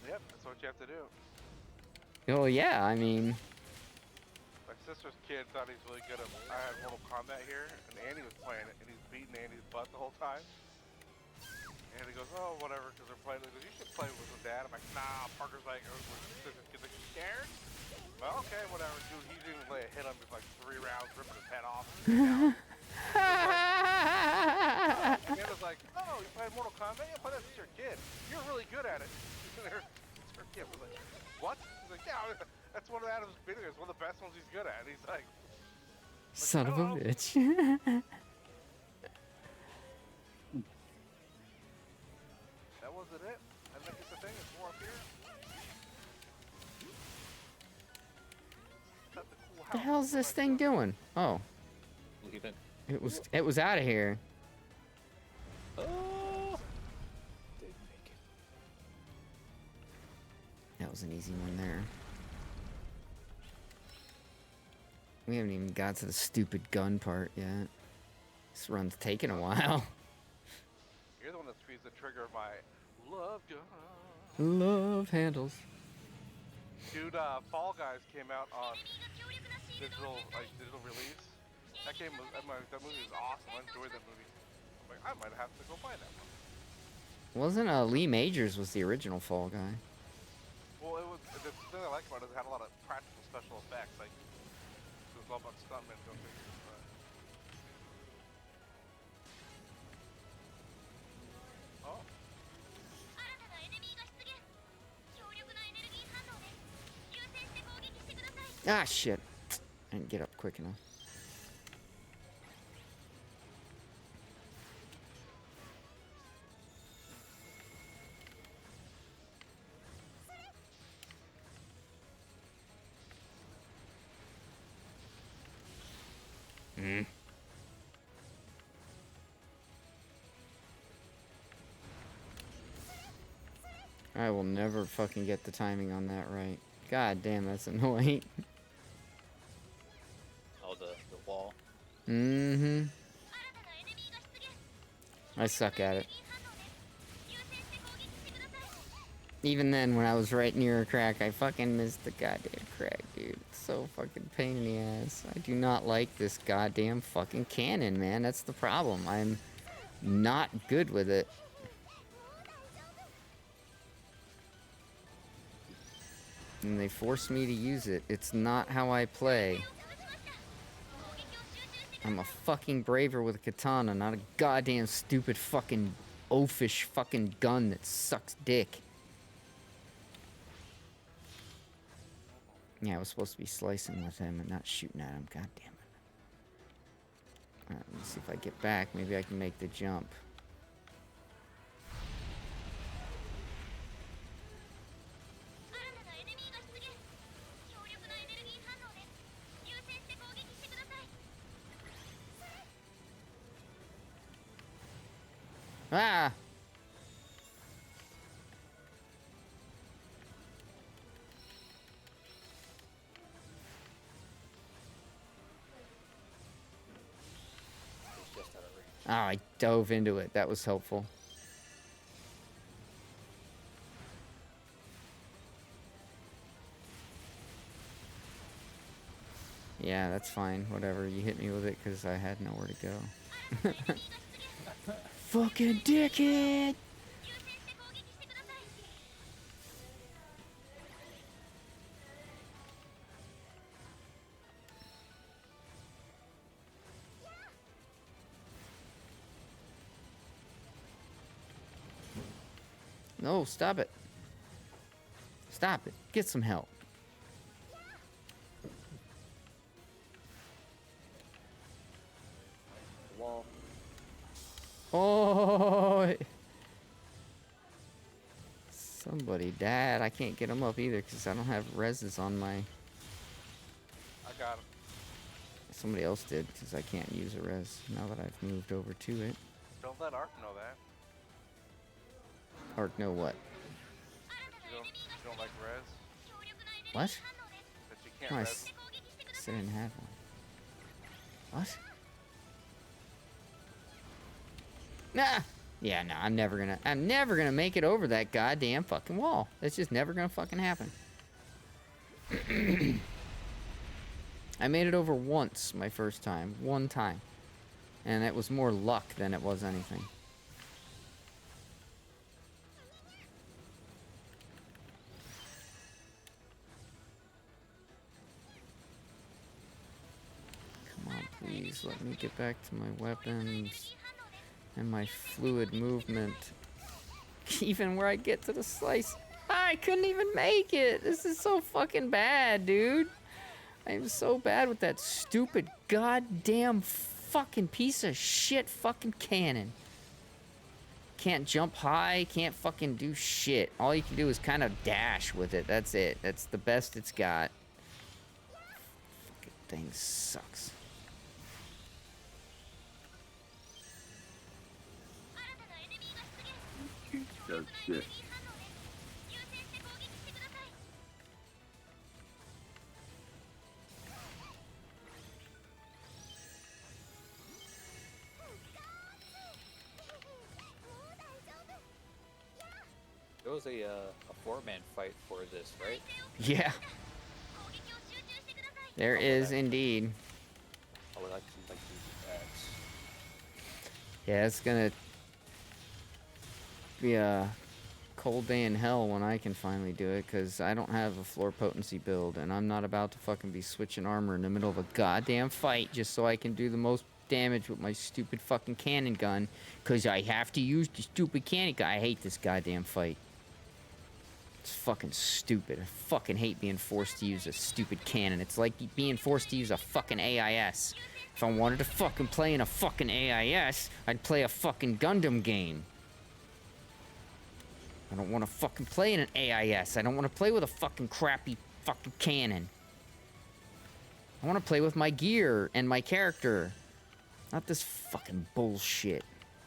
Yep, that's what you have to do. Oh yeah, I mean, My sister's kid thought he's really good at. I had Mortal Kombat here, and Andy was playing it, and he's beating Andy's butt the whole time. And he goes, "Oh, whatever," because they're playing. He goes, "You should play with his dad." I'm like, "Nah." Parker's like, "Sister's kid's like, you scared?" Well, okay, whatever, dude. He didn't lay a hit on me for like 3 rounds, ripping his head off. And it was like, "Oh, you playing Mortal Kombat? Yeah, play that. It's your kid. You're really good at it." It's her kid was like, "What?" He's like, "Yeah, that's one of Adam's videos. One of the best ones he's good at." And he's like, son of a "Hello." bitch. That wasn't it. I think it's the thing. It's more up here. That's the cool The house. hell's this thing doing? Oh, Leave it. it was out of here. Oh! Didn't make it. That was an easy one there. We haven't even got to the stupid gun part yet. This run's taking a while. You're the one that squeezed the trigger of my love gun. Love handles. Dude, Fall Guys came out on digital release. That that movie was awesome. I enjoyed that movie. I'm like, I might have to go buy that one. Wasn't Lee Majors was the original Fall Guy? Well, it was the thing I liked about it is it had a lot of practical special effects. Like it was all about stuntmen. Go figure. Oh, Ah, shit. I didn't get up quick enough. I will never fucking get the timing on that right. God damn, that's annoying. Oh, the wall. Mm-hmm. I suck at it. Even then, when I was right near a crack, I fucking missed the goddamn crack, dude. It's so fucking pain in the ass. I do not like this goddamn fucking cannon, man. That's the problem. I'm not good with it. And they force me to use it. It's not how I play. I'm a fucking braver with a katana, not a goddamn stupid fucking oafish fucking gun that sucks dick. Yeah, I was supposed to be slicing with him and not shooting at him. God damn it. Alright, let me see if I get back. Maybe I can make the jump. Ah! It's just out of range. Oh, I dove into it. That was helpful. Yeah, that's fine. Whatever. You hit me with it because I had nowhere to go. Fucking dickhead! No, stop it. Stop it. Get some help. The wall. Oh! Somebody died. I can't get him up either because I don't have reses on my... I got him. Somebody else did because I can't use a res now that I've moved over to it. Don't let Ark know that. Or no what? That you don't like res. What? That you can't No, I res. said I didn't have one. What? Nah! Yeah, no, I'm never gonna make it over that goddamn fucking wall. It's just never gonna fucking happen. I made it over once my first time. One time. And it was more luck than it was anything. Come on, please. Let me get back to my weapons. And my fluid movement. Even where I get to the slice. I couldn't even make it. This is so fucking bad, dude. I'm so bad with that stupid goddamn fucking piece of shit fucking cannon. Can't jump high, can't fucking do shit. All you can do is kind of dash with it. That's it. That's the best it's got. Fucking thing sucks. Does shit. There was a four-man fight for this, right? Yeah. There is indeed. I would like to use X. Yeah, it's gonna be a cold day in hell when I can finally do it, because I don't have a floor potency build, and I'm not about to fucking be switching armor in the middle of a goddamn fight just so I can do the most damage with my stupid fucking cannon gun, because I have to use the stupid cannon gun. I hate this goddamn fight. It's fucking stupid. I fucking hate being forced to use a stupid cannon. It's like being forced to use a fucking AIS. If I wanted to fucking play in a fucking AIS, I'd play a fucking Gundam game. I don't want to fucking play in an AIS. I don't want to play with a fucking crappy fucking cannon. I want to play with my gear and my character. Not this fucking bullshit.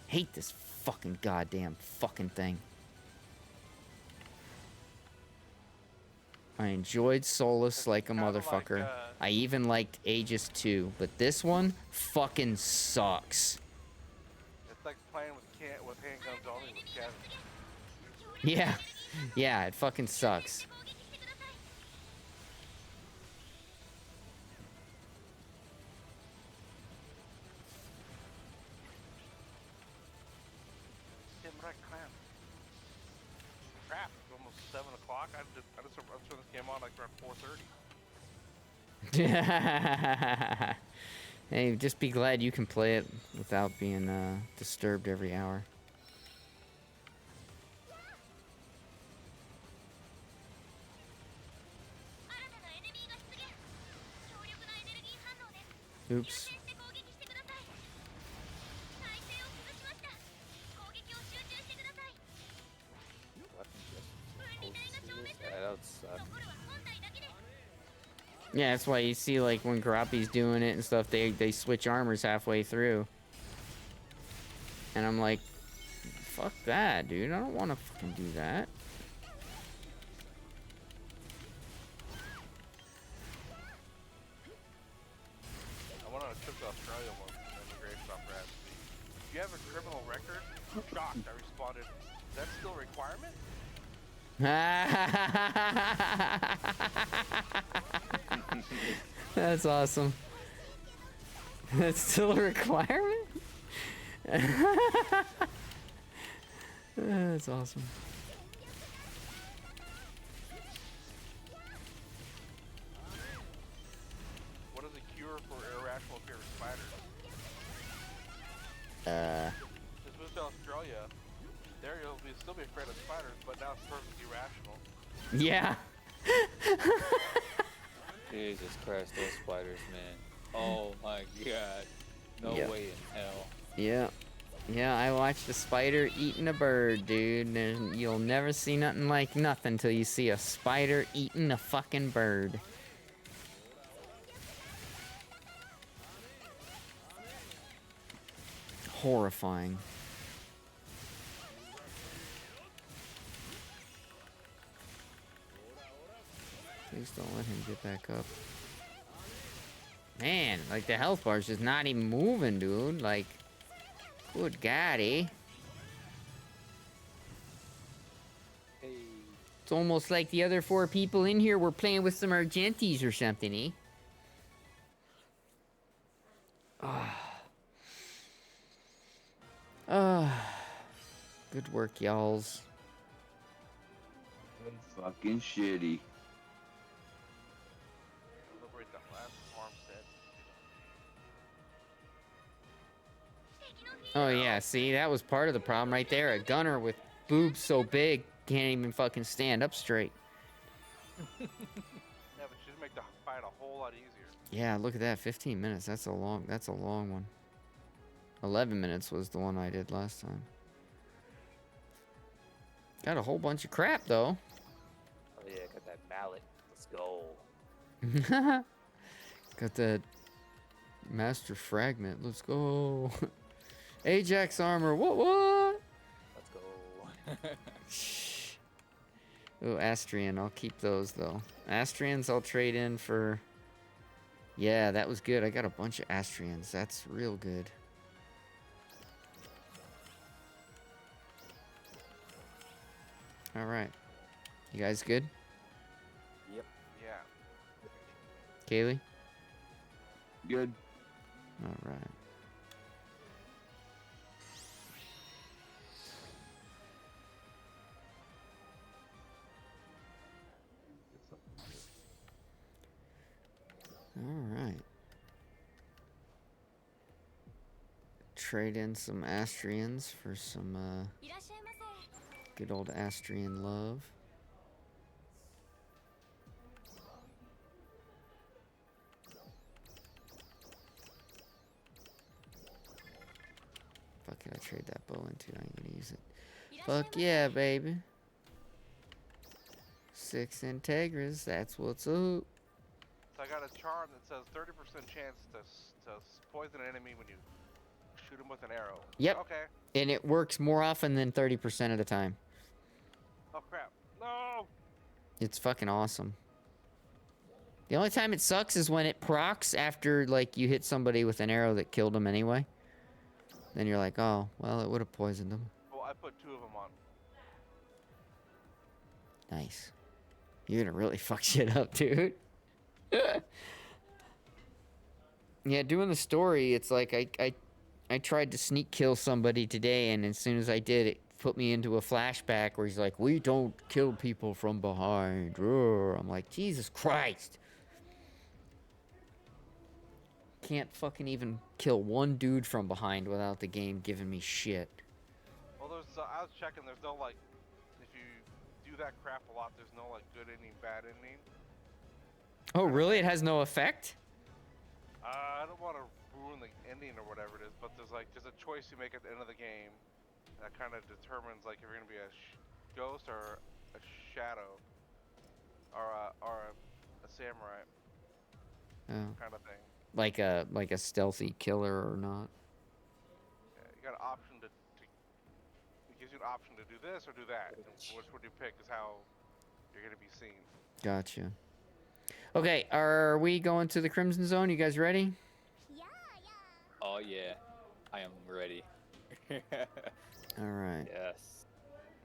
Hate this fucking goddamn fucking thing. I enjoyed Solus like a kinda like, motherfucker. I even liked Aegis 2, but this one fucking sucks. It's like playing with handguns only with Kevin. Yeah. Yeah, it fucking sucks. Samurai Clan. Crap, it's almost 7 o'clock. I just turned this game on like around 4:30. Hey, just be glad you can play it without being disturbed every hour. Oops. Yeah, that would suck. Yeah, that's why you see, like, when Karapi's doing it and stuff, they switch armors halfway through. And I'm like, fuck that, dude. I don't want to fucking do that. I went on a trip to Australia once in immigration off Rad. If you have a criminal record, shocked. I responded, is that still a requirement? That's awesome. That's still a requirement? That's awesome. What is a cure for irrational fear of spiders? Just moved to Australia. There you'll still be afraid of spiders, but now it's perfectly rational. Yeah. Jesus Christ, those spiders, man. Oh my god. No Yep. way in hell. Yeah. Yeah, I watched a spider eating a bird, dude. And you'll never see nothing like nothing till you see a spider eating a fucking bird. Horrifying. Please don't let him get back up. Man, like the health bar's just not even moving, dude. Like, good God, eh? Hey. It's almost like the other 4 people in here were playing with some Argentis or something, eh? Good work, y'alls. Fucking shitty. Liberate the last farmstead. Oh yeah, see, that was part of the problem right there. A gunner with boobs so big can't even fucking stand up straight. Yeah, but she'd make the fight a whole lot easier. Yeah, look at that, 15 minutes. That's a long one. 11 minutes was the one I did last time. Got a whole bunch of crap though. Oh yeah, got that mallet. Let's go. Got that master fragment. Let's go. Ajax armor. What? Let's go. Oh, Astrian. I'll keep those though. Astrians I'll trade in for. Yeah, that was good. I got a bunch of Astrians. That's real good. All right. You guys good? Yep. Yeah. Kaylee? Good. All right. All right. Trade in some Astrians for some good old Astrian love. Fuck it, I trade that bow in too. I ain't gonna use it. Fuck yeah, baby. 6 Integras, that's what's up. So I got a charm that says 30% chance to poison an enemy when you shoot him with an arrow. Yep. Okay. And it works more often than 30% of the time. Oh crap. No. It's fucking awesome. The only time it sucks is when it procs after, like, you hit somebody with an arrow that killed them anyway. Then you're like, oh, well, it would have poisoned them. Well, I put 2 of them on. Nice. You're gonna really fuck shit up, dude. Yeah, doing the story, it's like I tried to sneak kill somebody today, and as soon as I did, it put me into a flashback where he's like, we don't kill people from behind. I'm like, Jesus Christ. Can't fucking even kill one dude from behind without the game giving me shit. Well, there's I was checking. There's no like, if you do that crap a lot, there's no like good ending, bad ending. Oh, really? It has no effect? I don't want to ruin the ending or whatever it is, but there's a choice you make at the end of the game that kind of determines like if you're gonna be a ghost or a shadow or a samurai Oh. kind of thing. Like a stealthy killer or not? Yeah, you got an option to it gives you an option to do this or do that. And which one you pick is how you're gonna be seen. Gotcha. Okay, are we going to the Crimson Zone? You guys ready? Oh yeah, I am ready. All right. Yes.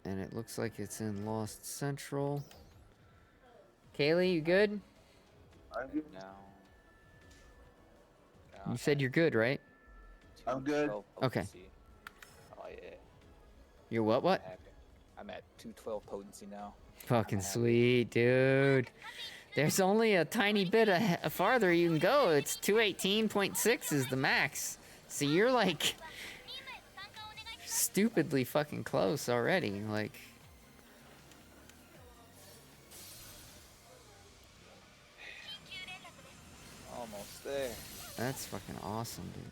And it looks like it's in Lost Central. Kaylee, you good? Now. You said you're good, right? I'm good. 212 Okay. potency. Oh yeah. You're what? What? I'm at 212 potency now. Fucking sweet, dude. There's only a tiny bit farther you can go. It's 218.6 is the max. So you're like stupidly fucking close already. Like, Almost there. that's fucking awesome, dude.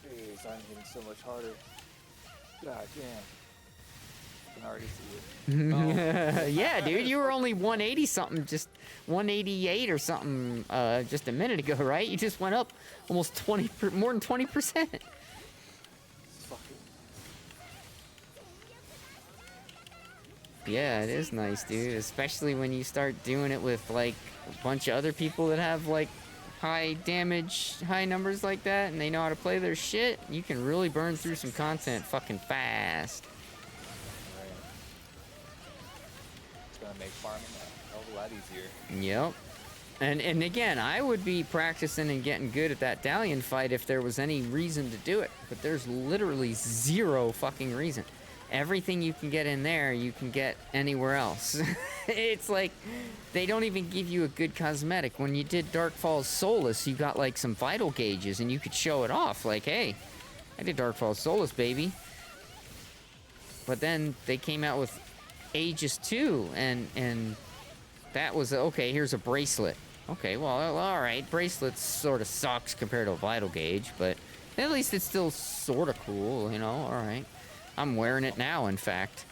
Jeez, I'm getting so much harder. God damn. I can already see it. Yeah, dude, you were only 180 something, just 188 or something, just a minute ago, right? You just went up almost more than 20%. Fucking. Yeah, it is nice, dude. Especially when you start doing it with like a bunch of other people that have like high damage, high numbers like that, and they know how to play their shit. You can really burn through some content fucking fast. Right. It's gonna make farming a hell of a lot easier. Yep. And again, I would be practicing and getting good at that Dalian fight if there was any reason to do it. But there's literally zero fucking reason. Everything you can get in there, you can get anywhere else. It's like, they don't even give you a good cosmetic. When you did Darkfall's Solace, you got like some vital gauges and you could show it off. Like, hey, I did Darkfall's Solace, baby. But then they came out with Aegis 2, and that was, okay, here's a bracelet. Okay, well, alright, bracelet sort of sucks compared to a vital gauge, but at least it's still sort of cool, you know, alright. I'm wearing it now, in fact.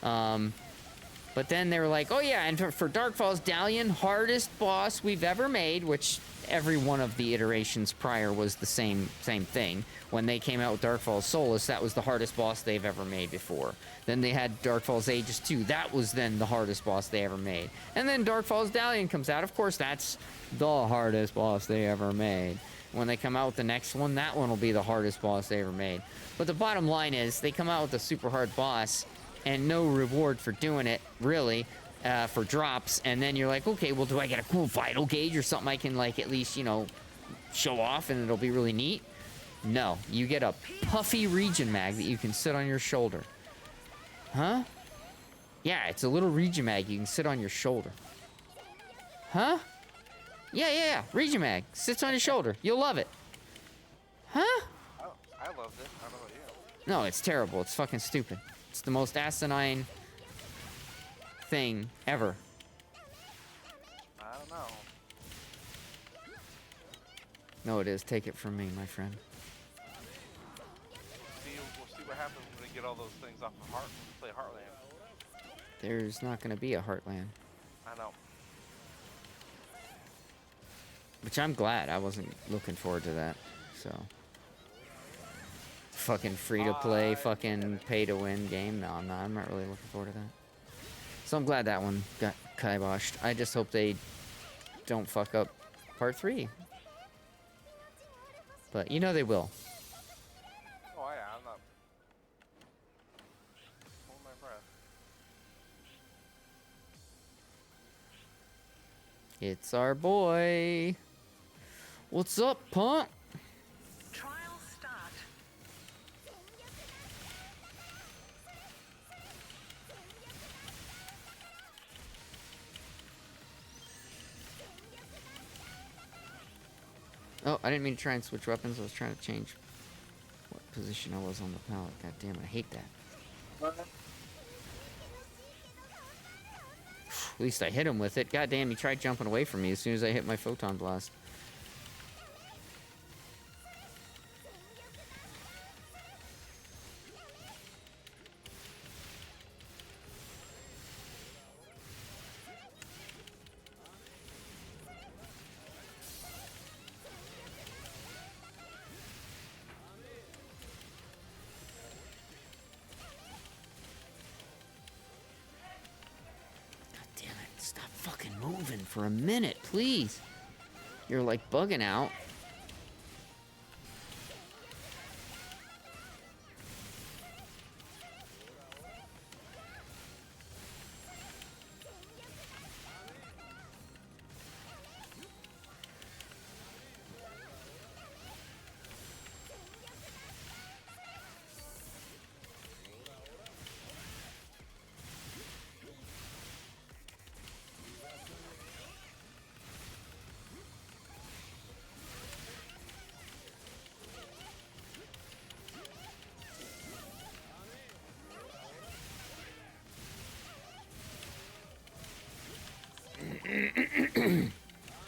But then they were like, oh yeah, and for Darkfall's Dalian, hardest boss we've ever made, which every one of the iterations prior was the same thing. When they came out with Darkfall's Solace, that was the hardest boss they've ever made before. Then they had Darkfall's Aegis 2. That was then the hardest boss they ever made. And then Darkfall's Dalian comes out. Of course, that's the hardest boss they ever made. When they come out with the next one, that one will be the hardest boss they ever made. But the bottom line is, they come out with a super hard boss, and no reward for doing it, really, for drops. And then you're like, okay, well, do I get a cool vital gauge or something I can, like, at least, you know, show off and it'll be really neat? No, you get a puffy region mag that you can sit on your shoulder. Huh? Yeah, it's a little region mag you can sit on your shoulder. Huh? Yeah, region mag. Sits on your shoulder. You'll love it. Huh? I loved it. I don't know about you. No, it's terrible. It's fucking stupid. It's the most asinine thing ever. I don't know. No, it is. Take it from me, my friend. We'll see what happens when we get all those things off the heart when we play Heartland. There's not going to be a Heartland. I know. Which I'm glad. I wasn't looking forward to that. So. Fucking free to play, fucking pay to win game. No, I'm not. I'm not really looking forward to that. So I'm glad that one got kiboshed. I just hope they don't fuck up part 3. But you know they will. Oh yeah, I'm not holding my breath. It's our boy. What's up, punk? Trial start. Oh, I didn't mean to try and switch weapons. I was trying to change what position I was on the pallet. God damn it, I hate that. At least I hit him with it. God damn, he tried jumping away from me as soon as I hit my photon blast. Stop fucking moving for a minute, please. You're like bugging out.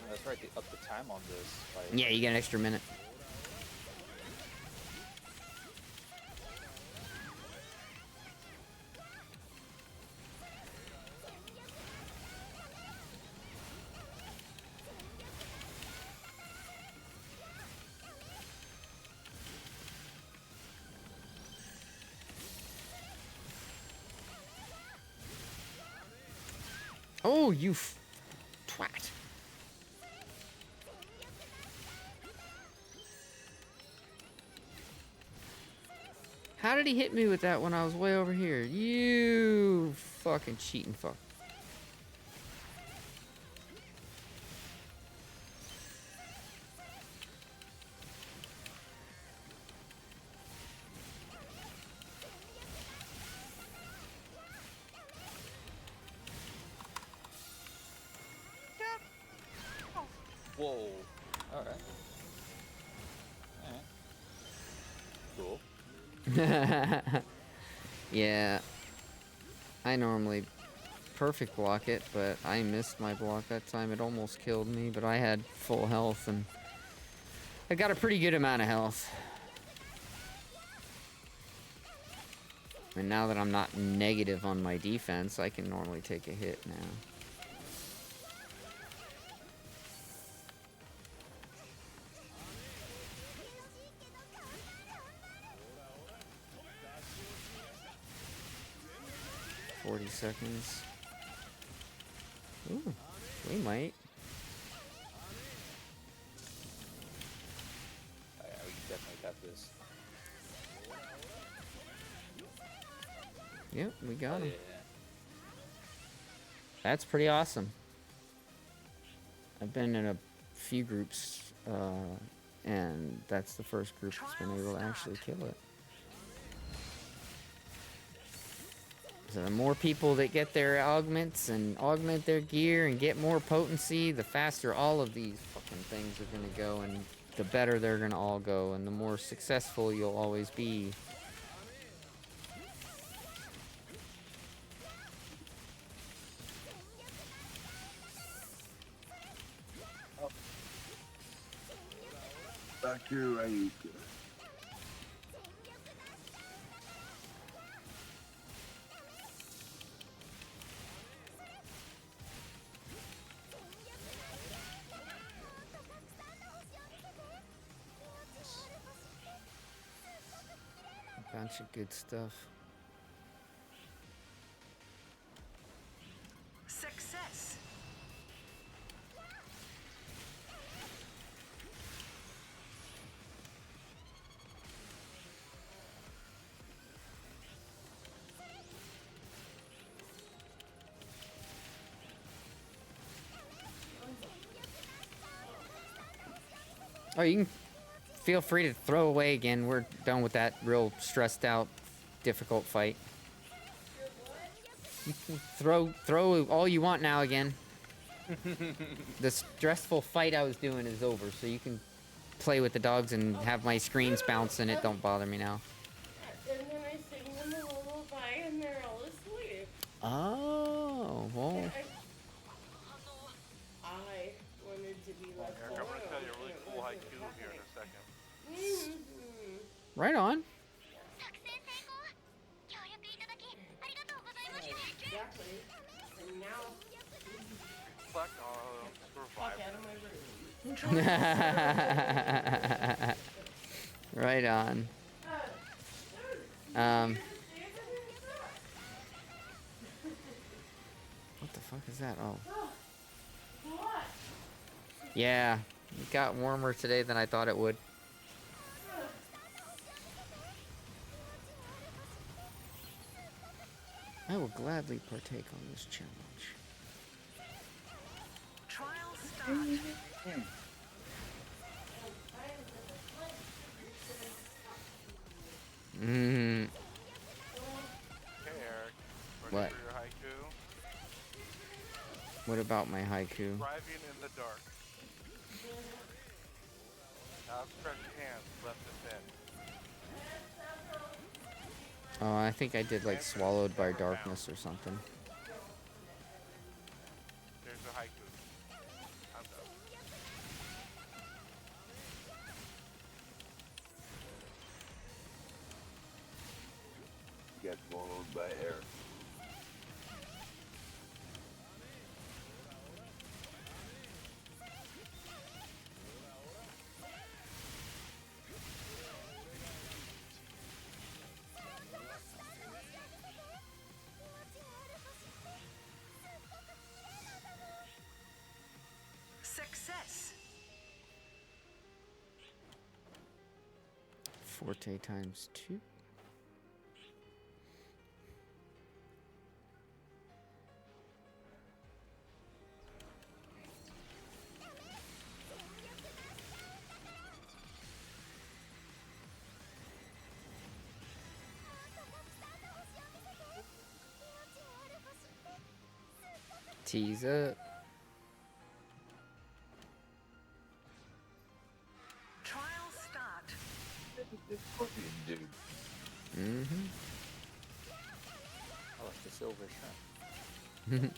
That's right. They upped the time on this. Like, Yeah, you get an extra minute. Oh, you twat. How did he hit me with that when I was way over here? You fucking cheating fuck. whoa. All right. Cool. Yeah. I normally perfect block it, but I missed my block that time. It almost killed me, but I had full health and I got a pretty good amount of health. And now that I'm not negative on my defense, I can normally take a hit now. Seconds. Ooh, we might. Oh, yeah, we definitely got this. Yep, we got him. Yeah. That's pretty awesome. I've been in a few groups, and that's the first group that's been able to actually kill it. So the more people that get their augments and augment their gear and get more potency, the faster all of these fucking things are gonna go, and the better they're gonna all go, and the more successful you'll always be. Dr. Ryuka. A bunch of good stuff. Success. Oh, you can feel free to throw away again. We're done with that real stressed out, difficult fight. You can throw all you want now again. The stressful fight I was doing is over, so you can play with the dogs and have my screens bounce and it don't bother me now. And then I sing them a lullaby and they're all asleep. Oh, well. I wanted to be left Eric, I'm alone. gonna tell you a really cool haiku here in a second. Right on. Exactly. And now, Reflect on fuck survival. out of my room. Right on. What the fuck is that? Oh. What? Yeah, it got warmer today than I thought it would. I will gladly partake on this challenge. Trial start. Mm. Okay, Eric. Ready What? for your haiku? What about my haiku? Driving in the dark. Outstretched hands left it bent. Oh, I think I did like swallowed by darkness or something. There's a haiku. I'm done. Got swallowed by air. Success. Forte times 2. Tease up. Trial start. This fucking dude. Mm-hmm. I like the silver shrimp.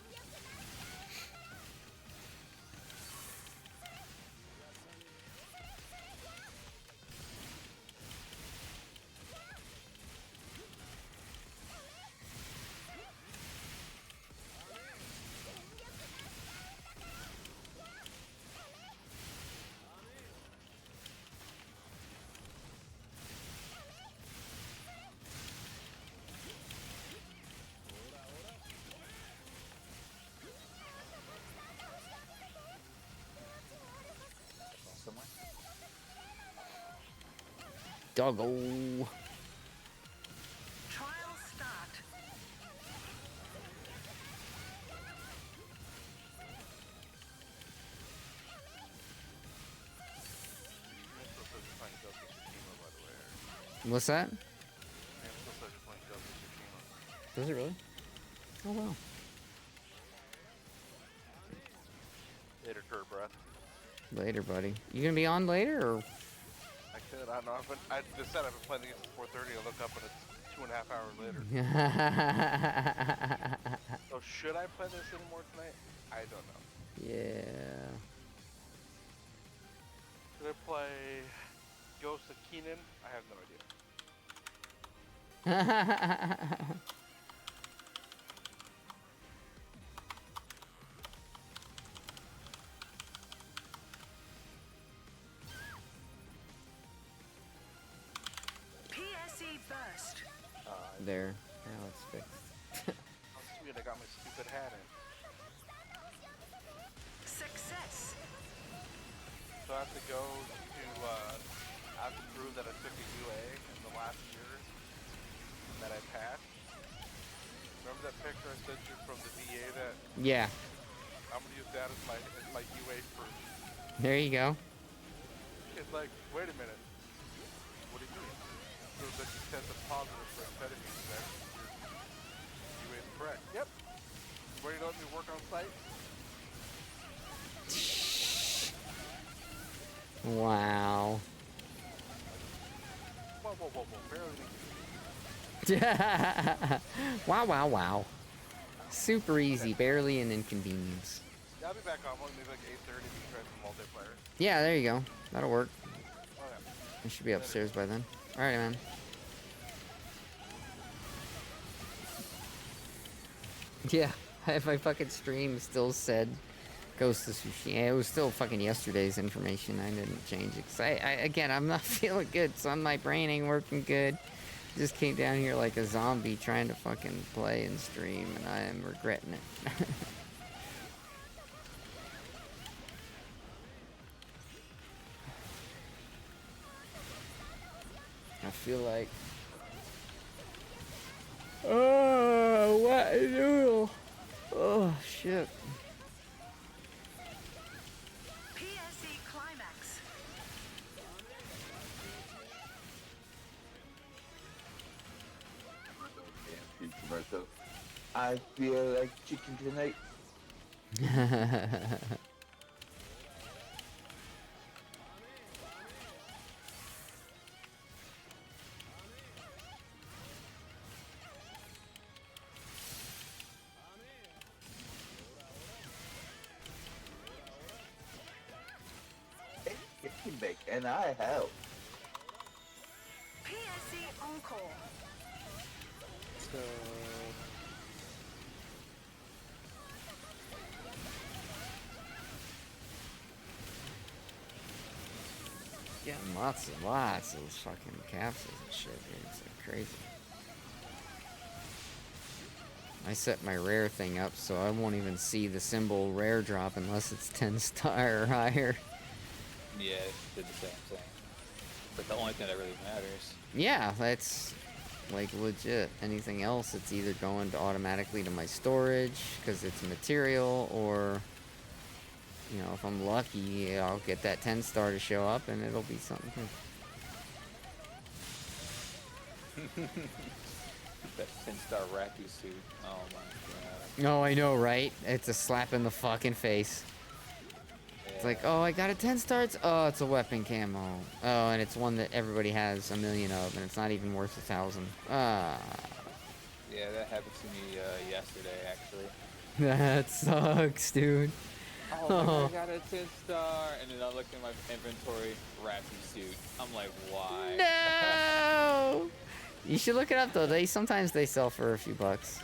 Somewhere. Doggo. Trial start. I'm still such a fine Ghost of Tsushima, by the way, Eric. What's that? I'm still such a fine Ghost of Tsushima. Does it really? Oh wow. Later, Kurt Breath. Later, buddy. You gonna be on later or? I could, I don't know. I just said I've been playing the game since 4:30. I look up and it's 2.5 hours later. So should I play this anymore tonight? I don't know. Yeah. Should I play Ghost of Keenan, I have no idea. PSE burst. There. Now it's fixed. Oh, sweet, I got my stupid hat in. Success. So I have to go to, I have to prove that I took a UA in the last year and that I passed. Remember that picture I sent you from the VA that Yeah. I'm gonna use that as my UA proof. There you go. It's like, wait a minute. What do you mean? So that you tested positive for amphetamine, that your UA is correct. Yep. Ready to let me work on site? Wow. Whoa, whoa, whoa, whoa. Barely. Wow, wow, wow. Super easy, barely an inconvenience. Yeah, I'll be back on maybe like 8:30 to try some multiplayer. Yeah, there you go. That'll work. Oh yeah. I should be upstairs by then. Alright, man. Yeah, if my fucking stream still said Ghost of Tsushima, it was still fucking yesterday's information. I didn't change it. Cause again, I'm not feeling good, son. My brain ain't working good. Just came down here like a zombie trying to fucking play and stream, and I am regretting it. I feel like... Oh, what a noodle! Oh, shit. PSE climax. Myself. I feel like chicken tonight. Chicken bake, and I help. PSE encore. So Getting lots and lots of fucking capsules and shit, dude. It's like crazy. I set my rare thing up so I won't even see the symbol rare drop unless it's 10 star or higher. yeah, it did the same thing. But the only thing that really matters. Yeah, that's like legit. Anything else, it's either going to automatically to my storage because it's material, or you know, if I'm lucky, I'll get that 10 star to show up and it'll be something. That 10-star Raku suit. Oh my god. No, I know, right? It's a slap in the fucking face. It's like, oh, I got a 10 stars. Oh, it's a weapon camo. Oh, and it's one that everybody has a million of, and it's not even worth 1,000. Ah, Yeah, that happened to me yesterday actually. that sucks, dude. Oh, my God, I got a 10-star, and then I look in my inventory, Raku suit. I'm like, why? No. You should look it up though. Sometimes they sell for a few bucks.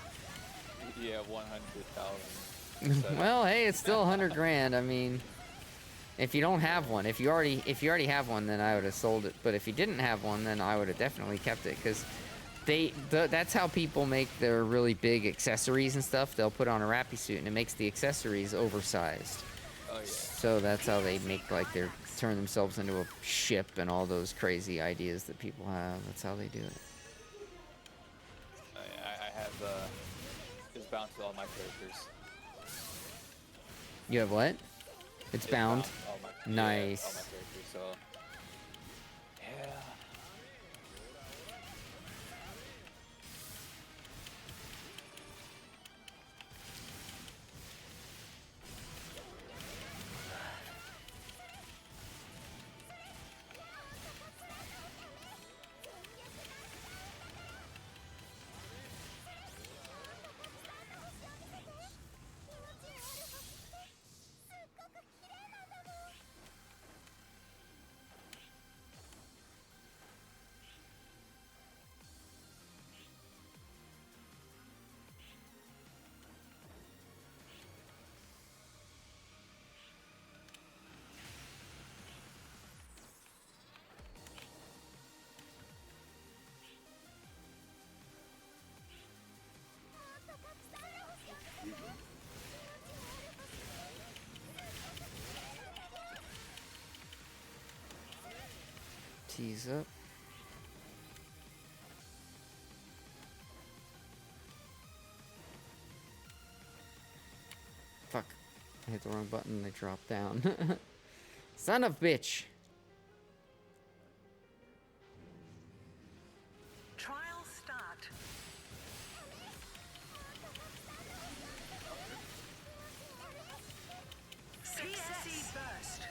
Yeah, 100,000. Well, hey, it's still 100 grand. I mean, if you don't have one, if you already have one, then I would have sold it. But if you didn't have one, then I would have definitely kept it, because that's how people make their really big accessories and stuff. They'll put on a Rappy suit and it makes the accessories oversized. Oh yeah. So that's how they make, like, turn themselves into a ship and all those crazy ideas that people have. That's how they do it. I have it's bound to all my characters. You have what? It's bound. All my, Nice. Yeah, all my characters. So yeah. tease up. Fuck. I hit the wrong button and they dropped down. Son of bitch. Trial start. PSE burst.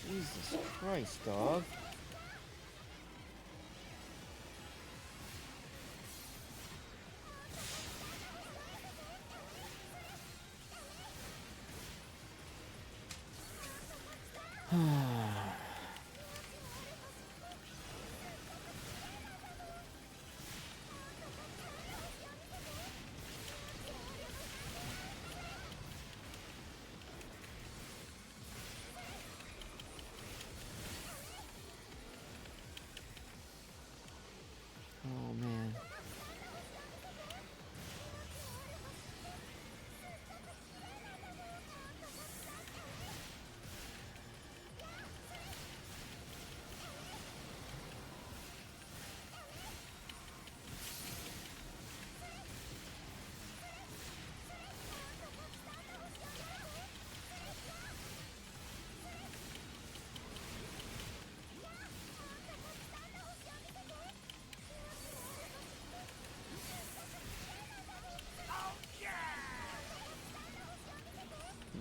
Jesus Christ, dog. Oh man.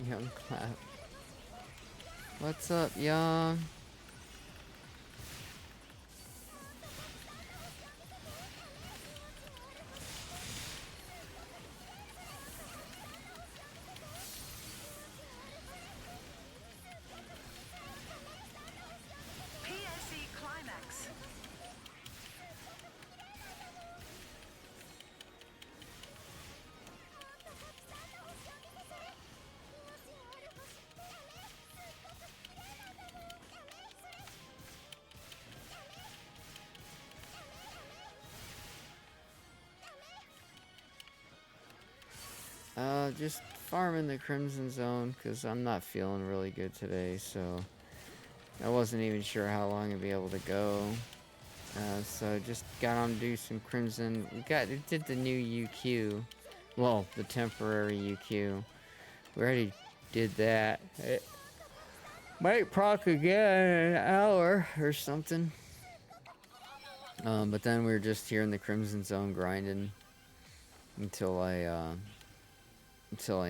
Young clap. What's up, young? PSE climax. Just farming the Crimson Zone, because I'm not feeling really good today, so I wasn't even sure how long I'd be able to go. So just got on to do some Crimson. It did the new UQ. Well, the temporary UQ. We already did that. It might proc again in an hour or something. But then we were just here in the Crimson Zone grinding until I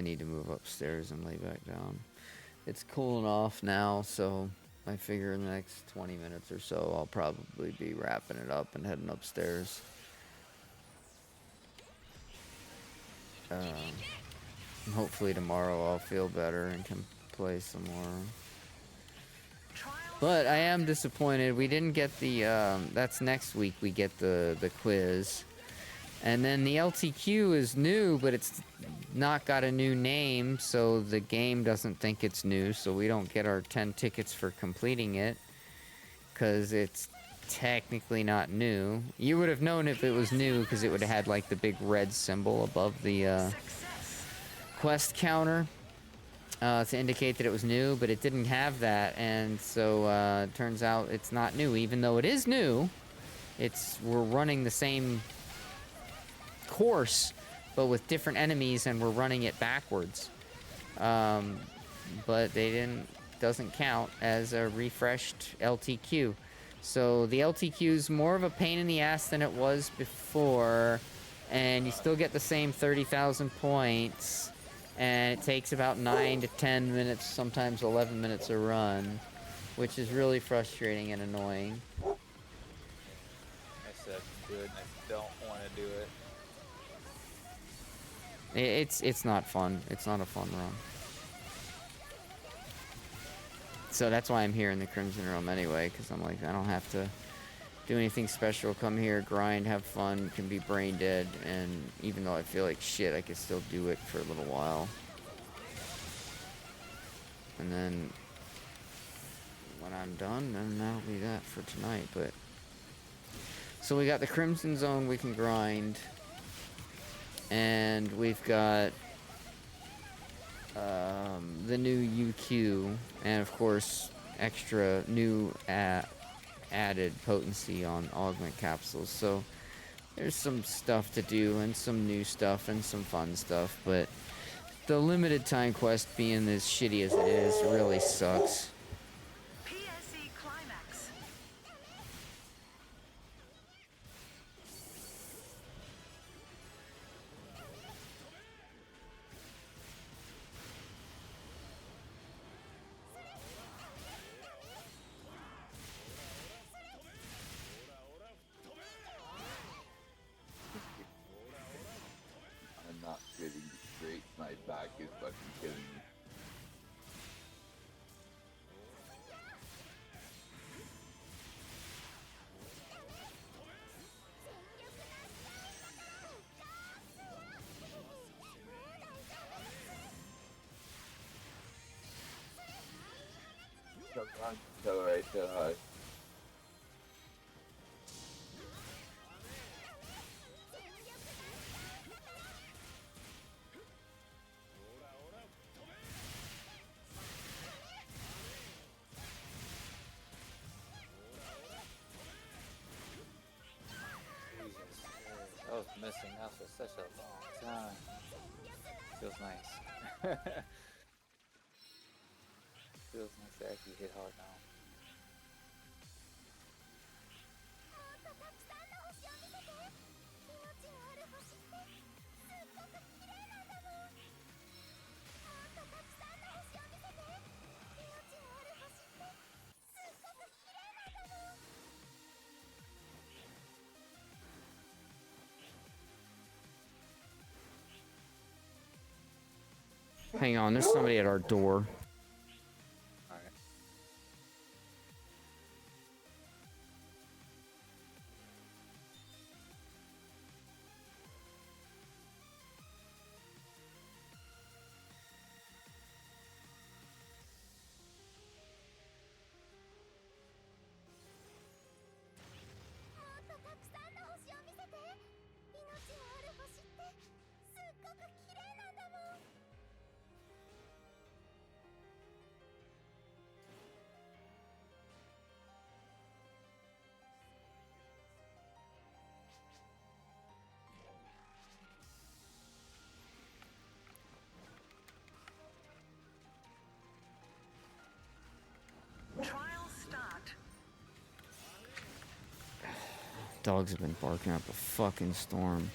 need to move upstairs and lay back down. It's cooling off now, so I figure in the next 20 minutes or so I'll probably be wrapping it up and heading upstairs. Hopefully tomorrow I'll feel better and can play some more. But I am disappointed. We didn't get the, that's next week we get the quiz. And then the LTQ is new, but it's not got a new name, so the game doesn't think it's new, so we don't get our 10 tickets for completing it, because it's technically not new. You would have known if it was new, because it would have had, like, the big red symbol above the quest counter to indicate that it was new, but it didn't have that, and so it turns out it's not new. Even though it is new, we're running the same course, but with different enemies, and we're running it backwards. But doesn't count as a refreshed LTQ. So the LTQ is more of a pain in the ass than it was before, and you still get the same 30,000 points, and it takes about 9 to 10 minutes, sometimes 11 minutes a run, which is really frustrating and annoying. I said do it, and I don't want to do it. It's not fun. It's not a fun run. So that's why I'm here in the Crimson Realm anyway, because I'm like, I don't have to do anything special. Come here, grind, have fun, can be brain dead, and even though I feel like shit, I can still do it for a little while. And then when I'm done, then that'll be that for tonight. But so we got the Crimson Zone we can grind. And we've got the new UQ, and of course, extra new added potency on augment capsules. So there's some stuff to do, and some new stuff, and some fun stuff, but the limited time quest being as shitty as it is really sucks. PSE climax. I'm not getting straight. My back is fucking killing me. So right, so high. Jesus. I was missing out for such a long time. Feels nice. Feels nice to actually hit hard now. Hang on, there's somebody at our door. Alright. Trial start. Dogs have been barking up a fucking storm.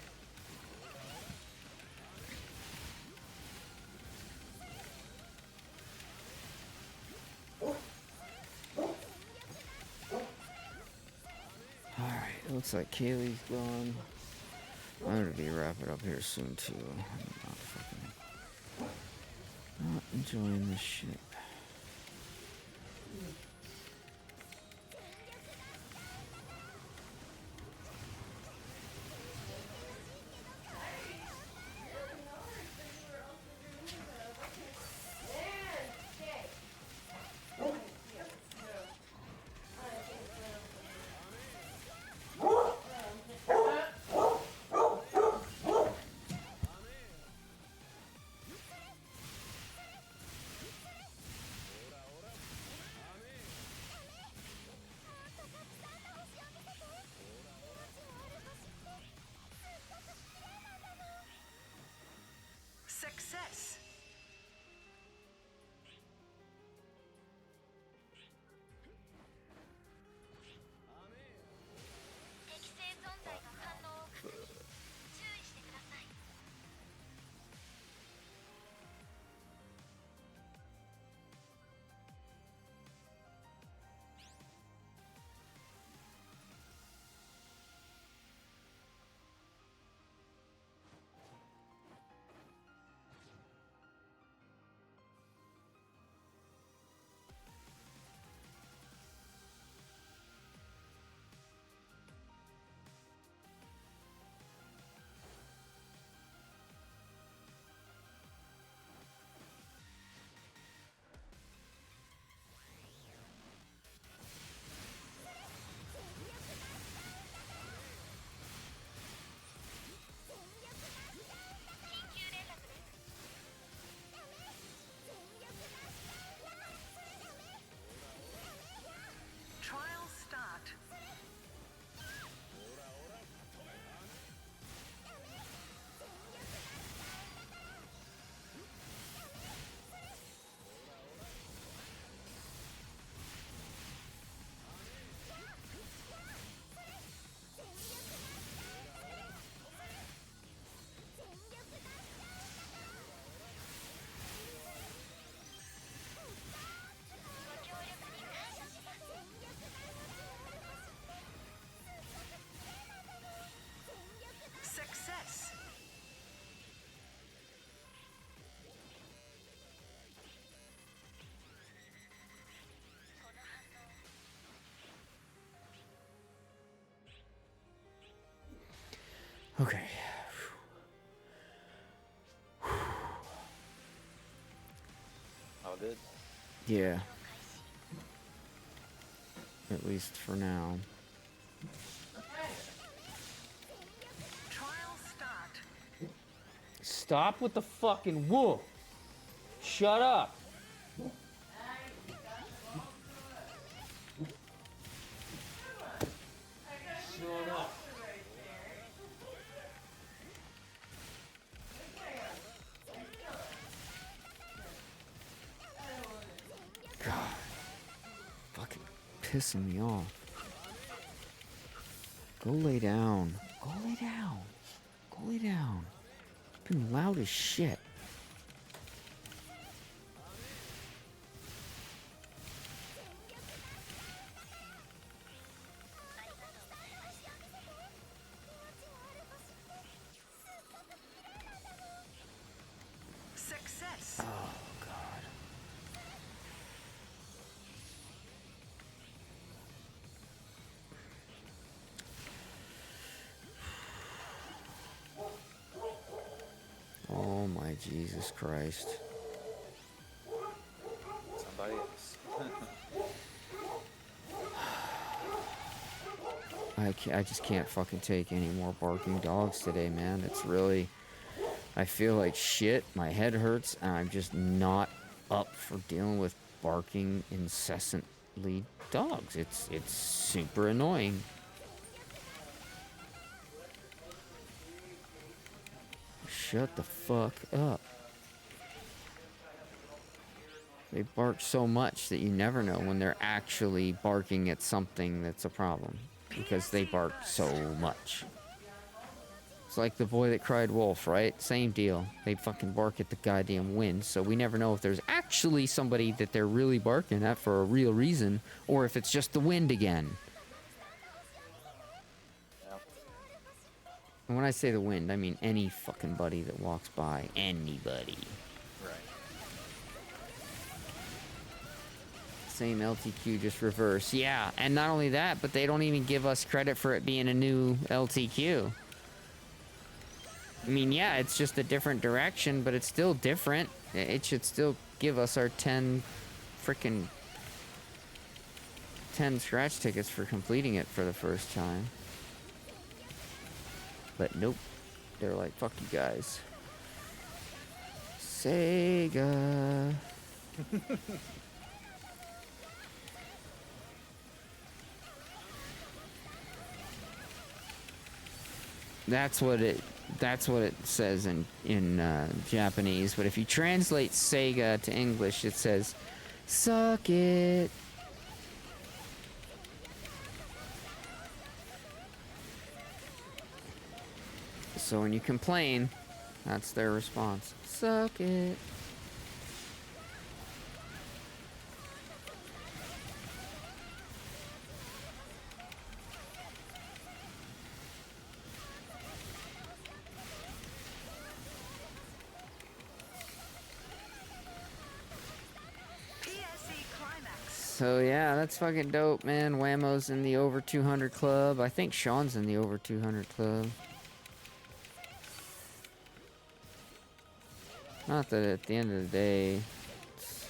Alright, it looks like Kaylee's gone. I'm gonna be wrapping up here soon too. Not enjoying this shit. Okay. All good. Yeah. At least for now. Trial start. Stop with the fucking woof. Shut up. Shut up. God. Fucking pissing me off. Go lay down. Go lay down. Go lay down. It's been loud as shit. Success. Oh, God. Oh, my Jesus Christ. Somebody else. I just can't fucking take any more barking dogs today, man. It's really... I feel like shit. My head hurts, and I'm just not up for dealing with barking incessantly dogs. It's super annoying. Shut the fuck up. They bark so much that you never know when they're actually barking at something that's a problem. Because they bark so much. It's like the boy that cried wolf, right? Same deal. They fucking bark at the goddamn wind, so we never know if there's actually somebody that they're really barking at for a real reason, or if it's just the wind again. Yeah. And when I say the wind, I mean any fucking buddy that walks by. Anybody. Right. Same LTQ, just reverse. Yeah, and not only that, but they don't even give us credit for it being a new LTQ. I mean, yeah, it's just a different direction, but it's still different. It should still give us our 10 freaking 10 scratch tickets for completing it for the first time. But nope. They're like, fuck you guys. Sega. That's what it says in Japanese, but if you translate Sega to English, it says suck it. So when you complain, that's their response. Suck it. So yeah, that's fucking dope, man. Whammo's in the over 200 club. I think Sean's in the over 200 club. Not that at the end of the day, it's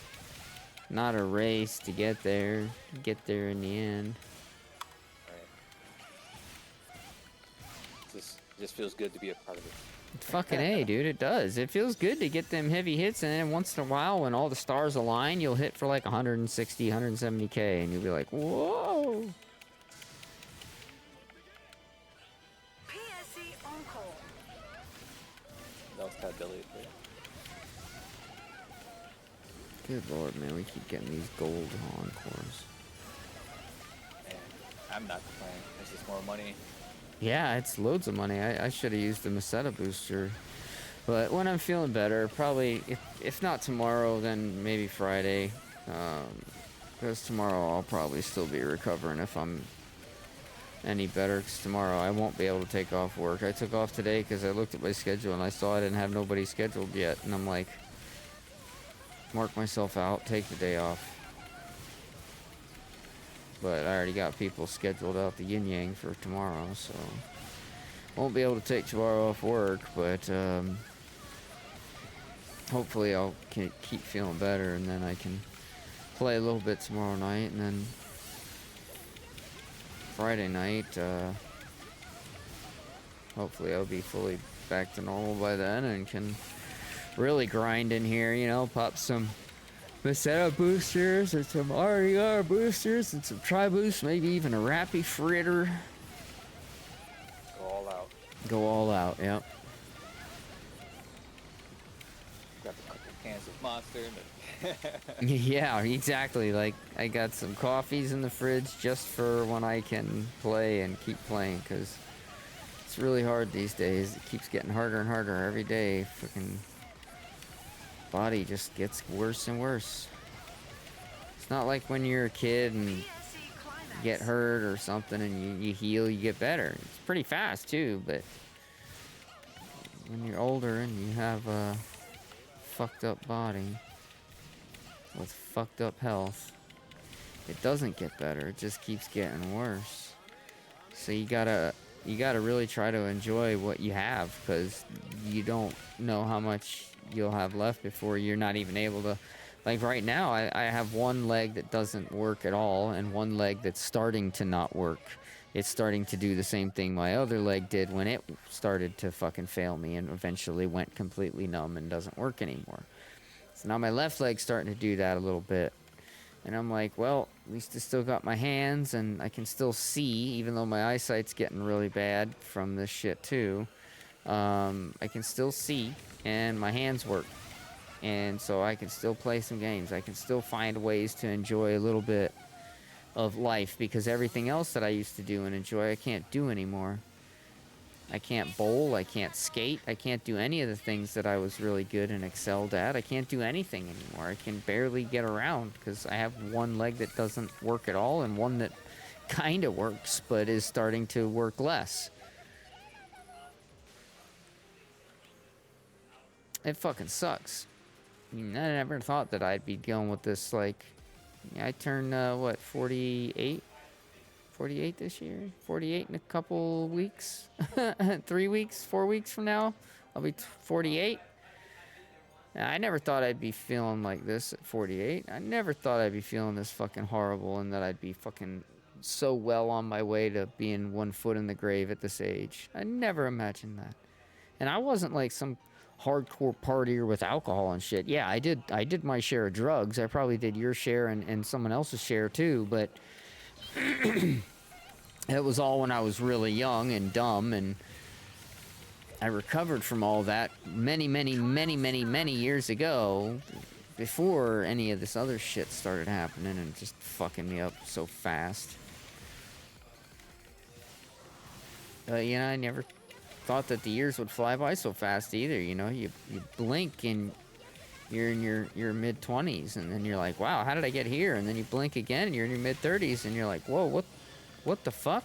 not a race to get there. Get there in the end. Right. Just feels good to be a part of it. Fucking A, dude, it does. It feels good to get them heavy hits, and then once in a while, when all the stars align, you'll hit for like 160, 170k, and you'll be like, whoa. PSE Encore. That was Tad Billy. Good lord, man, we keep getting these gold encores. Man, I'm not complaining. It's just more money. Yeah, it's loads of money. I should have used the Meseta booster. But when I'm feeling better, probably, if not tomorrow, then maybe Friday. Because tomorrow I'll probably still be recovering if I'm any better. Because tomorrow I won't be able to take off work. I took off today because I looked at my schedule and I saw I didn't have nobody scheduled yet. And I'm like, mark myself out, take the day off. But I already got people scheduled out the yin yang for tomorrow, so Won't be able to take tomorrow off work, but hopefully I'll keep feeling better, and then I can play a little bit tomorrow night, and then Friday night, hopefully I'll be fully back to normal by then and can really grind in here, you know, pop some Meseta boosters and some RER boosters and some tri-boosts, maybe even a Rappy fritter. Go all out. Go all out, yep. Grab a couple cans of Monster. Yeah, exactly. Like, I got some coffees in the fridge just for when I can play and keep playing, because it's really hard these days. It keeps getting harder and harder every day. Freaking body just gets worse and worse. It's not like when you're a kid and you get hurt or something and you heal, you get better. It's pretty fast too, but when you're older and you have a fucked up body with fucked up health, it doesn't get better. It just keeps getting worse. So you gotta really try to enjoy what you have, because you don't know how much you'll have left before you're not even able to. Like right now, I have one leg that doesn't work at all and one leg that's starting to not work. It's starting to do the same thing my other leg did when it started to fucking fail me and eventually went completely numb and doesn't work anymore. So now my left leg's starting to do that a little bit. And I'm like, well, at least I still got my hands and I can still see, even though my eyesight's getting really bad from this shit too. I can still see and my hands work. And so I can still play some games. I can still find ways to enjoy a little bit of life, because everything else that I used to do and enjoy, I can't do anymore. I can't bowl, I can't skate, I can't do any of the things that I was really good and excelled at. I can't do anything anymore. I can barely get around because I have one leg that doesn't work at all and one that kind of works but is starting to work less. It fucking sucks. I mean, I never thought that I'd be going with this, like, I turned, what, 48? 48 this year? 48 in a couple weeks? 3 weeks, 4 weeks from now, I'll be 48. I never thought I'd be feeling like this at 48. I never thought I'd be feeling this fucking horrible and that I'd be fucking so well on my way to being 1 foot in the grave at this age. I never imagined that. And I wasn't like some hardcore partier with alcohol and shit. Yeah, I did my share of drugs. I probably did your share and someone else's share too, but it was all when I was really young and dumb, and I recovered from all that many years ago, before any of this other shit started happening and just fucking me up so fast. You know, I never thought that the years would fly by so fast either. You know, you blink and you're in your mid-20s, and then you're like, wow, how did I get here? And then you blink again and you're in your mid-30s and you're like, whoa, what the fuck?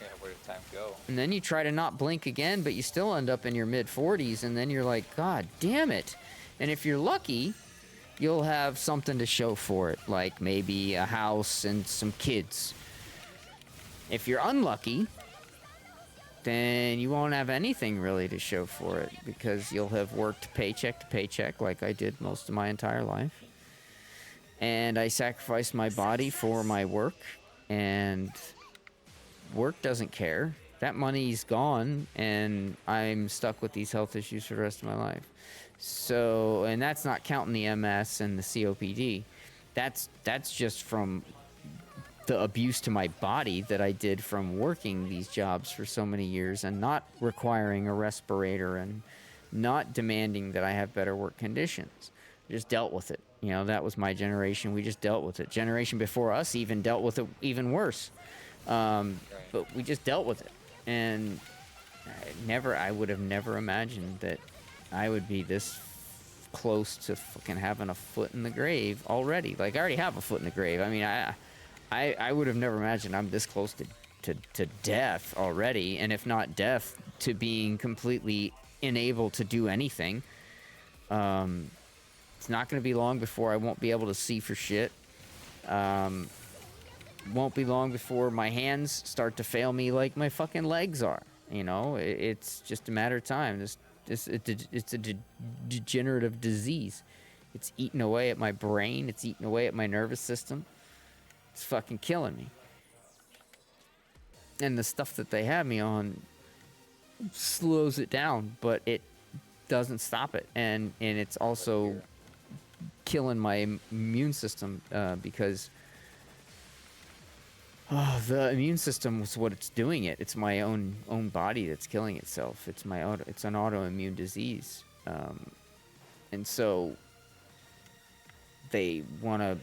Yeah, where did time go? And then you try to not blink again, but you still end up in your mid-40s, and then you're like, god damn it. And if you're lucky, you'll have something to show for it, like maybe a house and some kids. If you're unlucky, then you won't have anything really to show for it, because you'll have worked paycheck to paycheck like I did most of my entire life. And I sacrificed my body for my work, and work doesn't care. That money's gone, and I'm stuck with these health issues for the rest of my life. So, and that's not counting the MS and the COPD. That's just from the abuse to my body that I did from working these jobs for so many years and not requiring a respirator and not demanding that I have better work conditions. I just dealt with it. You know, that was my generation. We just dealt with it. Generation before us even dealt with it even worse. But we just dealt with it. And I would have never imagined that I would be this close to fucking having a foot in the grave already. Like, I already have a foot in the grave. I mean, I would have never imagined I'm this close to death already, and if not death, to being completely unable to do anything. It's not going to be long before I won't be able to see for shit. Won't be long before my hands start to fail me like my fucking legs are. You know, it's just a matter of time. It's a degenerative disease. It's eating away at my brain. It's eating away at my nervous system. It's fucking killing me. And the stuff that they have me on slows it down, but it doesn't stop it. And it's also killing my immune system because the immune system is what it's doing it. It's my own body that's killing itself. It's an autoimmune disease. And so they want to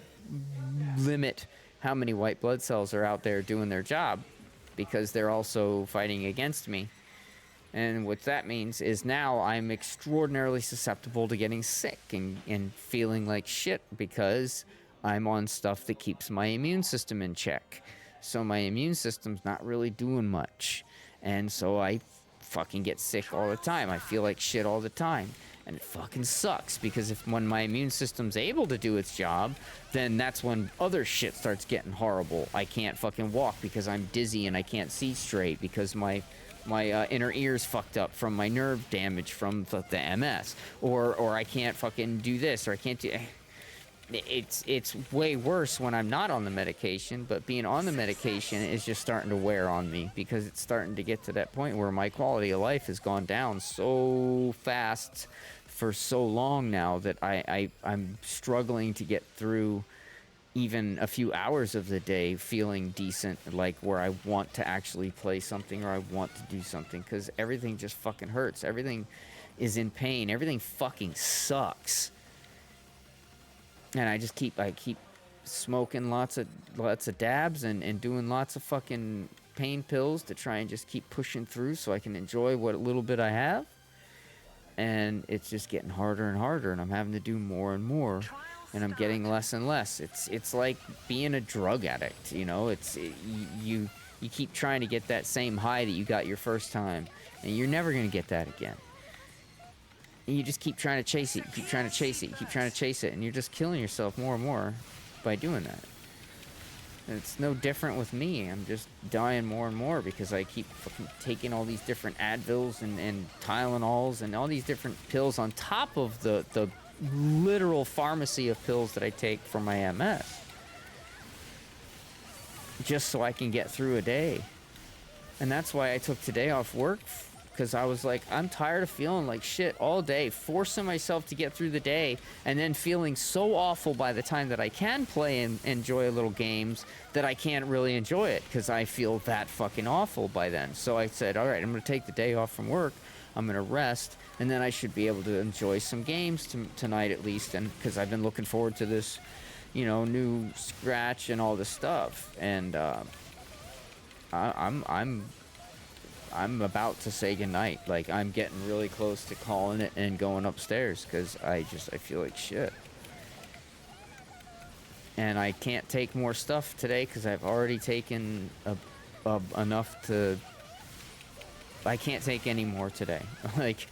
limit how many white blood cells are out there doing their job because they're also fighting against me. And what that means is now I'm extraordinarily susceptible to getting sick and feeling like shit because I'm on stuff that keeps my immune system in check. So my immune system's not really doing much. And so I fucking get sick all the time. I feel like shit all the time. And it fucking sucks because when my immune system's able to do its job, then that's when other shit starts getting horrible. I can't fucking walk because I'm dizzy and I can't see straight because my inner ear's fucked up from my nerve damage from the MS, or I can't fucking do this, or I can't do. It's way worse when I'm not on the medication, but being on the medication is just starting to wear on me because it's starting to get to that point where my quality of life has gone down so fast for so long now that I'm struggling to get through even a few hours of the day feeling decent, like where I want to actually play something or I want to do something, because everything just fucking hurts. Everything is in pain. Everything fucking sucks. And I keep smoking lots of dabs and doing lots of fucking pain pills to try and just keep pushing through so I can enjoy what little bit I have. And it's just getting harder and harder, and I'm having to do more and more, and I'm getting less and less. It's like being a drug addict, you know. You keep trying to get that same high that you got your first time, and you're never gonna get that again. And you just keep trying to chase it, you keep trying to chase it, you keep trying to chase it, and you're just killing yourself more and more by doing that. And it's no different with me. I'm just dying more and more because I keep fucking taking all these different Advils and Tylenols and all these different pills on top of the literal pharmacy of pills that I take for my MS. Just so I can get through a day. And that's why I took today off work, because I was like, I'm tired of feeling like shit all day, forcing myself to get through the day, and then feeling so awful by the time that I can play and enjoy little games that I can't really enjoy it because I feel that fucking awful by then. So I said, all right, I'm going to take the day off from work, I'm going to rest, and then I should be able to enjoy some games tonight at least, and because I've been looking forward to this, you know, new scratch and all this stuff. And I'm about to say goodnight. Like, I'm getting really close to calling it and going upstairs because I feel like shit. And I can't take more stuff today because I've already taken enough to... I can't take any more today. Like,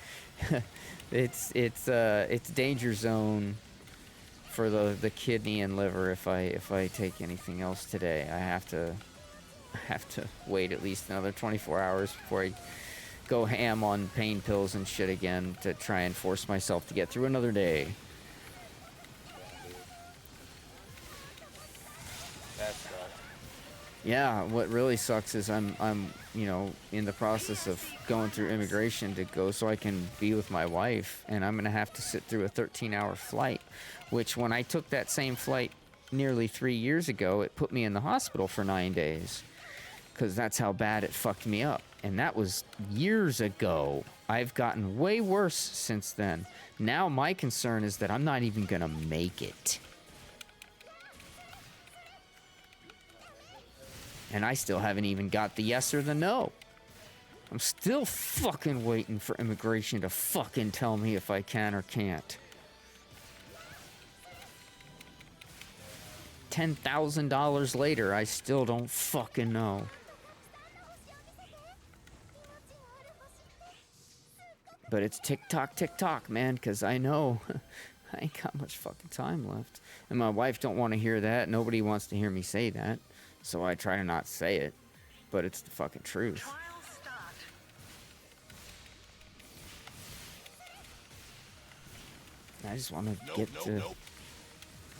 it's danger zone for the kidney and liver if I take anything else today. I have to wait at least another 24 hours before I go ham on pain pills and shit again to try and force myself to get through another day. That sucks. Yeah, what really sucks is I'm you know, in the process of going through immigration to go so I can be with my wife, and I'm gonna have to sit through a 13-hour flight, which when I took that same flight nearly 3 years ago, it put me in the hospital for 9 days. Because that's how bad it fucked me up. And that was years ago. I've gotten way worse since then. Now my concern is that I'm not even gonna make it. And I still haven't even got the yes or the no. I'm still fucking waiting for immigration to fucking tell me if I can or can't. $10,000 later, I still don't fucking know. But it's tick-tock, man, because I know I ain't got much fucking time left. And my wife don't want to hear that. Nobody wants to hear me say that. So I try to not say it. But it's the fucking truth. Trial start. I just want to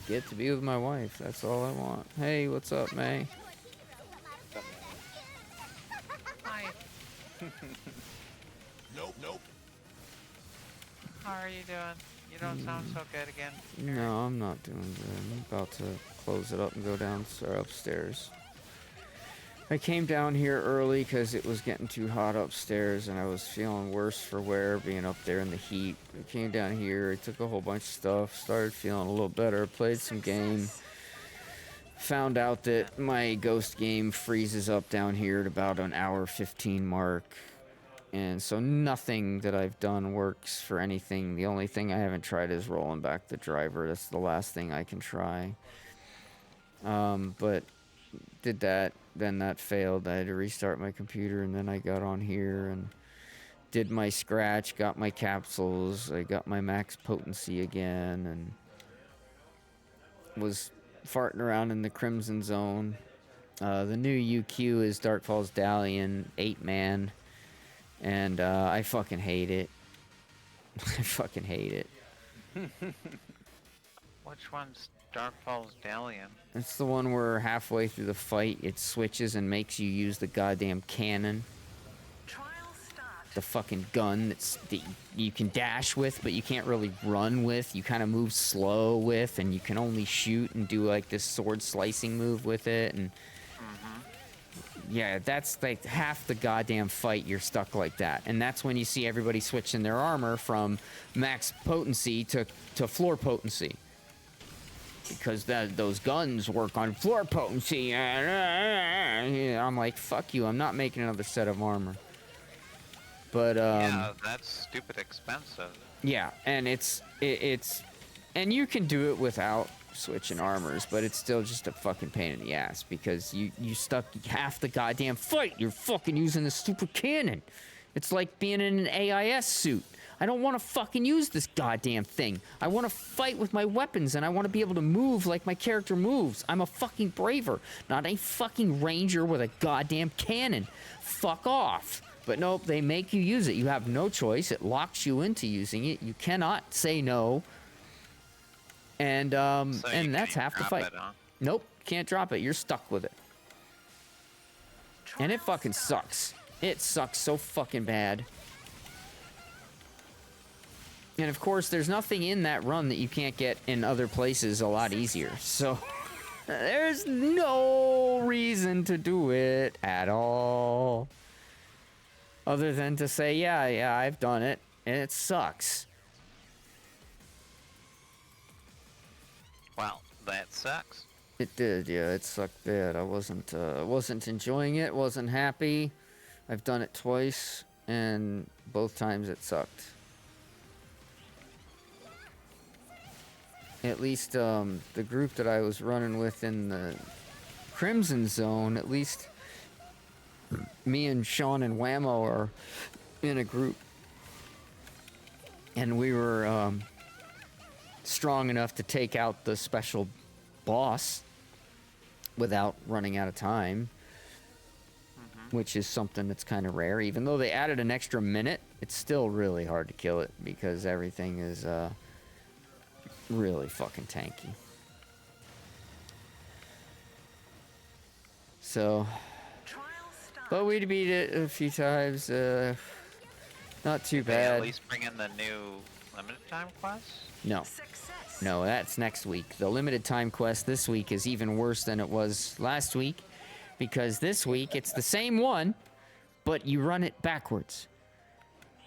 get to be with my wife. That's all I want. Hey, what's up, May? Hi. How are you doing? You don't sound so good again. No, I'm not doing good. I'm about to close it up and go down or upstairs. I came down here early because it was getting too hot upstairs and I was feeling worse for wear being up there in the heat. I came down here, I took a whole bunch of stuff, started feeling a little better, played some game. Found out that my ghost game freezes up down here at about an hour 15 mark. And so nothing that I've done works for anything. The only thing I haven't tried is rolling back the driver. That's the last thing I can try. But did that, then that failed. I had to restart my computer, and then I got on here and did my scratch, got my capsules, I got my max potency again, and was farting around in the Crimson Zone. The new UQ is Dark Falls Dalian 8-man, and I fucking hate it. I fucking hate it. Which one's Dark Falls Dalian? It's the one where halfway through the fight, it switches and makes you use the goddamn cannon. Trial start. The fucking gun that you can dash with, but you can't really run with. You kind of move slow with, and you can only shoot and do like this sword slicing move with it. And yeah, that's like half the goddamn fight. You're stuck like that, and that's when you see everybody switching their armor from max potency to floor potency. Because those guns work on floor potency. I'm like, fuck you, I'm not making another set of armor. But, yeah, that's stupid expensive. yeah, and it's and you can do it without switching armors, but it's still just a fucking pain in the ass, because you stuck half the goddamn fight, you're fucking using the stupid cannon. It's like being in an AIS suit. I don't want to fucking use this goddamn thing. I want to fight with my weapons, and I want to be able to move like my character moves. I'm a fucking braver, not a fucking ranger with a goddamn cannon. Fuck off. But nope, they make you use it. You have no choice. It locks you into using it. You cannot say no. And So and that's half the fight. It, huh? Nope, can't drop it. You're stuck with it. And it fucking sucks. It sucks so fucking bad. And of course, there's nothing in that run that you can't get in other places a lot easier. So there's no reason to do it at all. Other than to say, yeah, I've done it, and it sucks. Well, that sucks. It did, yeah, it sucked bad. I wasn't enjoying it, wasn't happy. I've done it twice, and both times it sucked. At least the group that I was running with in the Crimson Zone, at least me and Sean and Whammo are in a group. And we were strong enough to take out the special boss without running out of time. Which is something that's kind of rare. Even though they added an extra minute, it's still really hard to kill it because everything is really fucking tanky. So, but we beat it a few times. Not too Did they bad. at least bring in the new limited time quest? No. Success. No, that's next week. The limited time quest this week is even worse than it was last week, because this week it's the same one, but you run it backwards.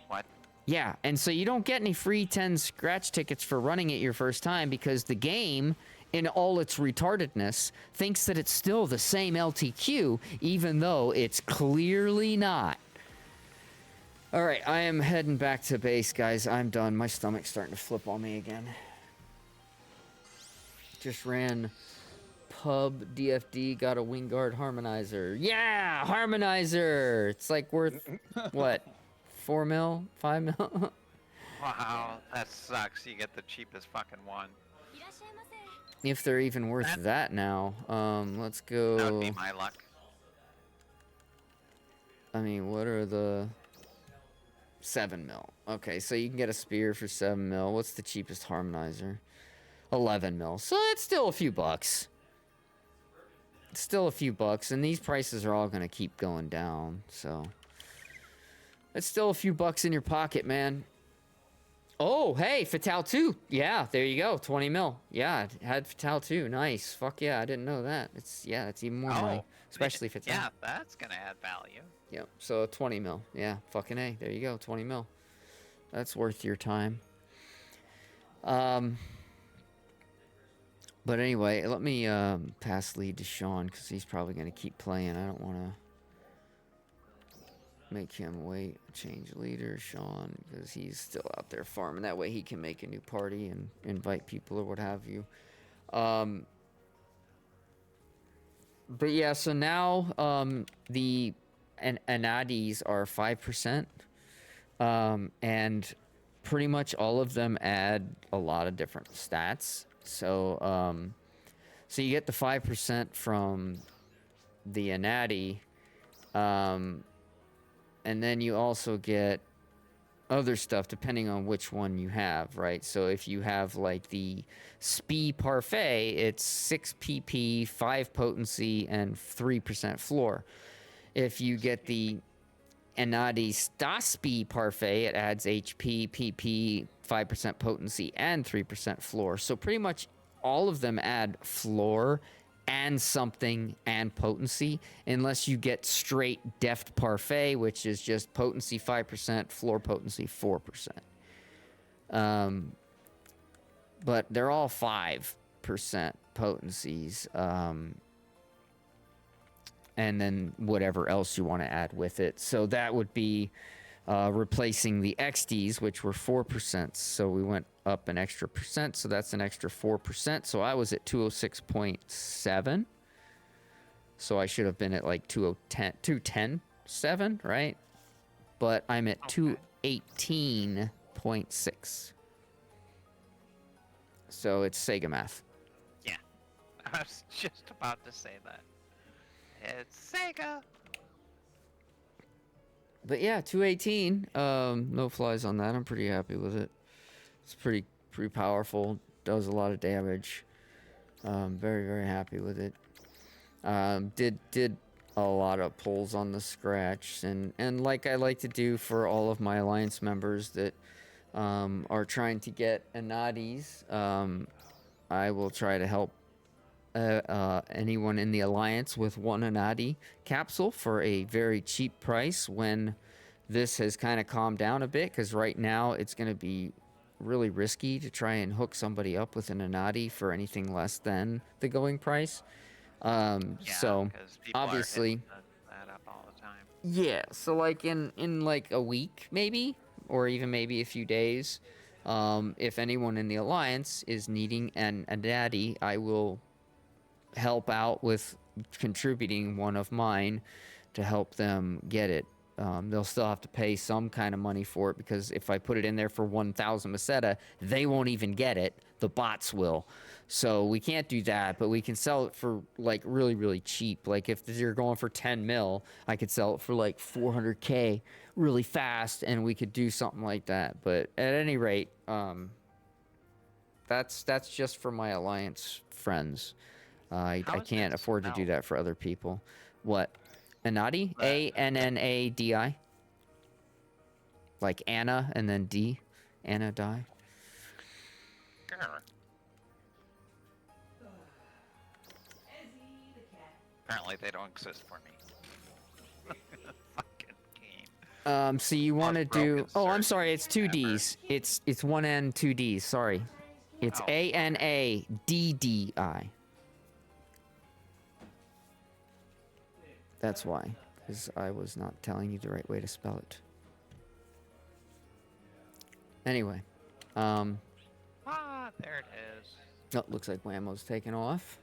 What? Yeah, and so you don't get any free 10 scratch tickets for running it your first time, because the game, in all its retardedness, thinks that it's still the same LTQ, even though it's clearly not. All right, I am heading back to base, guys. I'm done. My stomach's starting to flip on me again. Just ran pub DFD, got a Wingard harmonizer. Yeah, harmonizer. It's like worth what, 4 mil, 5 mil? Wow, that sucks. You get the cheapest fucking one. If they're even worth that now. Let's go. That would be my luck. I mean, what are the 7 mil. Okay, so you can get a spear for 7 mil. What's the cheapest harmonizer? 11 mil. So it's still a few bucks. It's still a few bucks, and these prices are all gonna keep going down, so it's still a few bucks in your pocket, man. Oh, hey, Fatal 2. Yeah, there you go. 20 mil. Yeah, it had Fatal 2. Nice. Fuck yeah, I didn't know that. It's even more money. Especially Fatal. Yeah, that's gonna add value. Yep. So 20 mil. Yeah, fucking A. There you go. 20 mil. That's worth your time. But anyway, let me pass lead to Sean because he's probably gonna keep playing. I don't want to make him wait. Change leader, Sean, because he's still out there farming. That way he can make a new party and invite people or what have you. But yeah, so now the Anades are 5%. And pretty much all of them add a lot of different stats. So so you get the 5% from the Anadi, and then you also get other stuff depending on which one you have, right? So if you have like the Spee Parfait, it's 6 PP, 5 potency, and 3% floor. If you get the Anadi Staspi Parfait, it adds HP, PP, 5% potency, and 3% floor. So pretty much all of them add floor and something and potency, unless you get straight Deft Parfait, which is just potency 5%, floor potency 4%. But they're all 5% potencies. And then whatever else you want to add with it. So that would be replacing the XDs, which were 4%. So we went up an extra percent. So that's an extra 4%. So I was at 206.7. So I should have been at like 210.7, right? But I'm at 218.6. So it's Sega math. Yeah, I was just about to say that. It's Sega. But yeah, 218. No flies on that. I'm pretty happy with it. It's pretty powerful. Does a lot of damage. Very, very happy with it. Did a lot of pulls on the scratch, and like I like to do for all of my alliance members that are trying to get Anadis, I will try to help anyone in the alliance with one Anadi capsule for a very cheap price when this has kind of calmed down a bit, because right now it's going to be really risky to try and hook somebody up with an Anadi for anything less than the going price. Yeah, So 'cause people are obviously hitting that up all the time. yeah, so like in like a week maybe, or even maybe a few days, if anyone in the alliance is needing an Anadi, I will help out with contributing one of mine to help them get it. They'll still have to pay some kind of money for it, because if I put it in there for 1,000 Meseta, they won't even get it. The bots will. So we can't do that, but we can sell it for like really, really cheap. Like if you're going for 10 mil, I could sell it for like 400K really fast, and we could do something like that. But at any rate, that's just for my alliance friends. I How is can't it afford to do spelled? that for other people. What? Anadi? Annadi. Like Anna and then D. Anna die. Grr. Apparently they don't exist for me. Fucking game. So you want to broken do? Oh, I'm search sorry. It's two ever. D's. It's one N, two D's. Sorry. It's Oh. ANADDI. That's why, because I was not telling you the right way to spell it. Anyway, Ah, there it is. oh, looks like Whammo's taking off.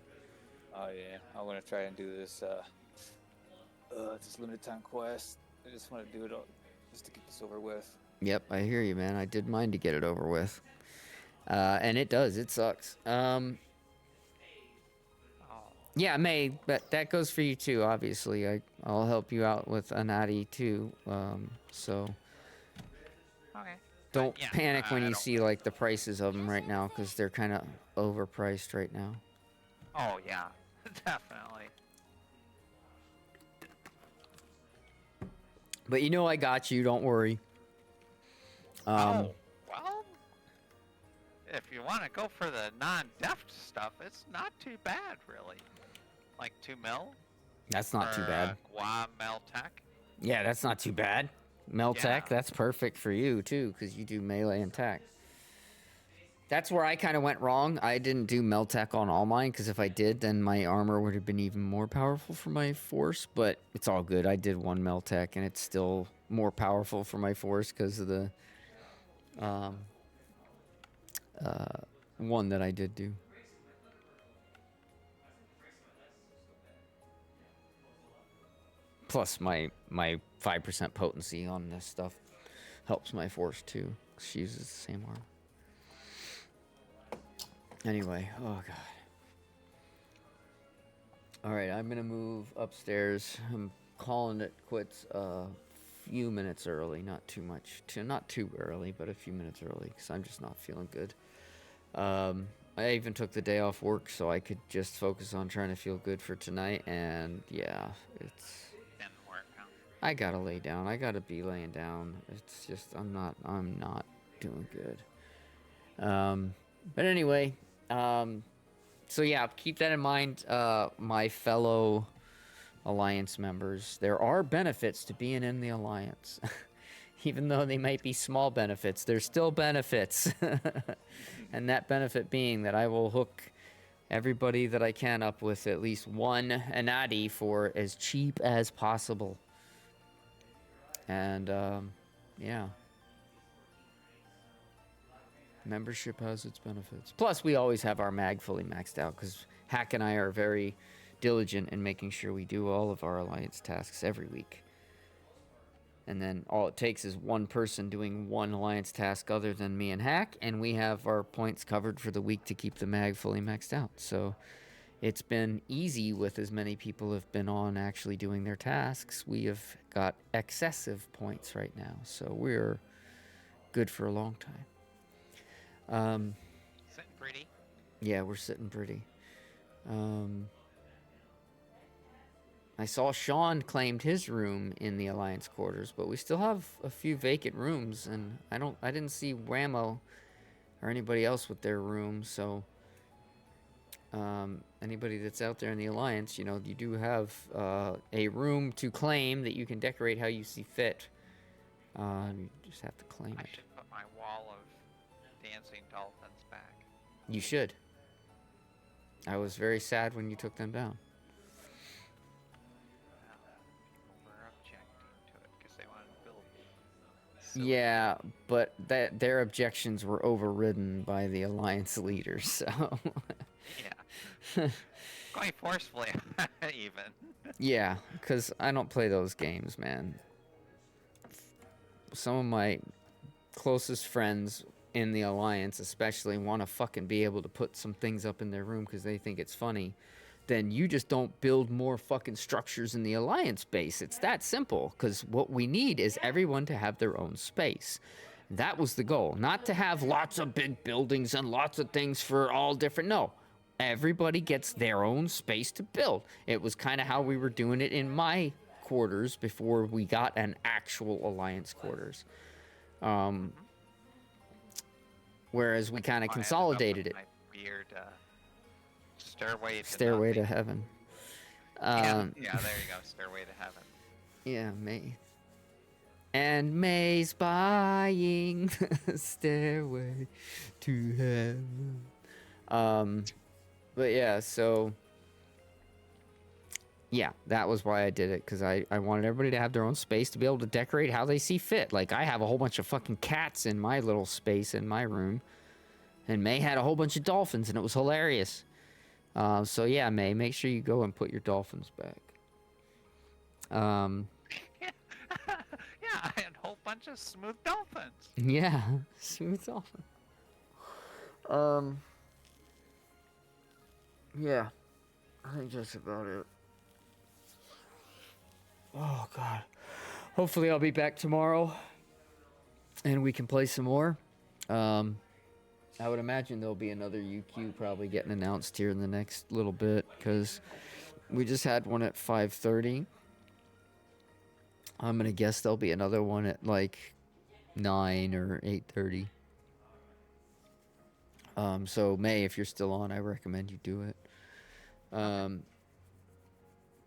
Oh yeah, I want to try and do this. This limited time quest. I just want to do it all, just to get this over with. Yep, I hear you, man. I did mine to get it over with. And it does. It sucks. Oh. Yeah, May, but that goes for you too, obviously. I'll help you out with Anadi too. So Okay. Don't yeah, panic when I you don't- see like the prices of them right now, because they're kind of overpriced right now. Oh yeah, definitely. But you know I got you. Don't worry. Oh well, if you want to go for the non-deft stuff, it's not too bad really. Like 2 mil That's not too or bad. Guam Meltec. Yeah, that's not too bad. Meltec, Yeah. that's perfect for you too, because you do melee and tech. That's where I kind of went wrong. I didn't do Meltec on all mine, because if I did, then my armor would have been even more powerful for my force, but it's all good. I did one Meltec, and it's still more powerful for my force because of the one that I did do. Plus, my 5% potency on this stuff helps my force too. She uses the same armor. Anyway, oh god. All right, I'm gonna move upstairs. I'm calling it quits a few minutes early, not too much, not too early, but a few minutes early, because I'm just not feeling good. I even took the day off work so I could just focus on trying to feel good for tonight, and yeah, it's. Didn't work out. I gotta lay down. I gotta be laying down. It's just I'm not doing good. But anyway, so yeah, keep that in mind, my fellow Alliance members. There are benefits to being in the Alliance. Even though they might be small benefits, there's still benefits. And that benefit being that I will hook everybody that I can up with at least one Anadi for as cheap as possible. And, yeah. Membership has its benefits. Plus, we always have our mag fully maxed out, because Hack and I are very diligent in making sure we do all of our Alliance tasks every week. And then all it takes is one person doing one Alliance task other than me and Hack, and we have our points covered for the week to keep the mag fully maxed out. So it's been easy with as many people have been on actually doing their tasks. We have got excessive points right now, so we're good for a long time. Sitting pretty. Yeah, we're sitting pretty. I saw Sean claimed his room in the Alliance quarters, but we still have a few vacant rooms, and I didn't see Whammo or anybody else with their room, so anybody that's out there in the Alliance, you do have a room to claim that you can decorate how you see fit. You just have to claim I it. should put my wall of dancing dolphins back. You should. I was very sad when you took them down. We're objecting to it because they wanted to build. silly- Yeah, but their objections were overridden by the Alliance leaders, so... Yeah. Going forcefully, even. Yeah, because I don't play those games, man. Some of my closest friends in the Alliance especially want to fucking be able to put some things up in their room because they think it's funny. Then you just don't build more fucking structures in the Alliance base. It's that simple, because what we need is everyone to have their own space. That was the goal. Not to have lots of big buildings and lots of things for all different... No. Everybody gets their own space to build. It was kind of how we were doing it in my quarters before we got an actual Alliance quarters. Whereas we kind of I ended up consolidated with it. my weird stairway to Stairway to nothing. Heaven. Yeah, there you go. Stairway to Heaven. Yeah, May. And May's buying the Stairway to Heaven. But yeah, so... Yeah, that was why I did it, because I wanted everybody to have their own space to be able to decorate how they see fit. Like, I have a whole bunch of fucking cats in my little space in my room. And May had a whole bunch of dolphins, and it was hilarious. So yeah, May, make sure you go and put your dolphins back. Yeah, I had a whole bunch of smooth dolphins. Yeah, smooth dolphin. Yeah, I think that's about it. Oh, God. Hopefully I'll be back tomorrow. and we can play some more. I would imagine there'll be another UQ probably getting announced here in the next little bit because we just had one at 5:30. I'm gonna guess there'll be another one at like 9 or 8:30. So May, if you're still on, I recommend you do it.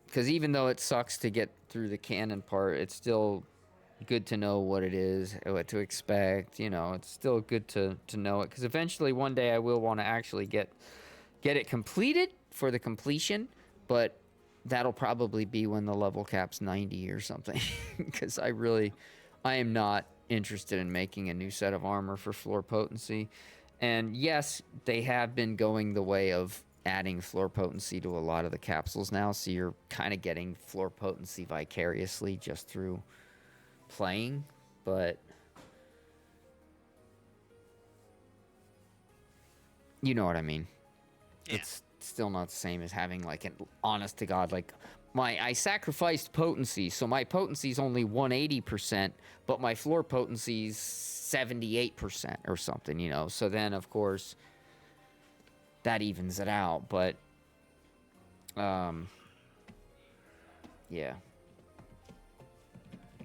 Because even though it sucks to get through the canon part, it's still good to know what it is, what to expect. You know, it's still good to know it. Because eventually, one day, I will want to actually get it completed for the completion, but that'll probably be when the level cap's 90 or something. Because I am not interested in making a new set of armor for floor potency. And yes, they have been going the way of adding floor potency to a lot of the capsules now, so you're kind of getting floor potency vicariously just through playing, but you know what I mean. Yeah. It's still not the same as having like an honest to God, like I sacrificed potency, so my potency is only 180%, but my floor potency is 78% or something, you know. So then of course that evens it out, but yeah.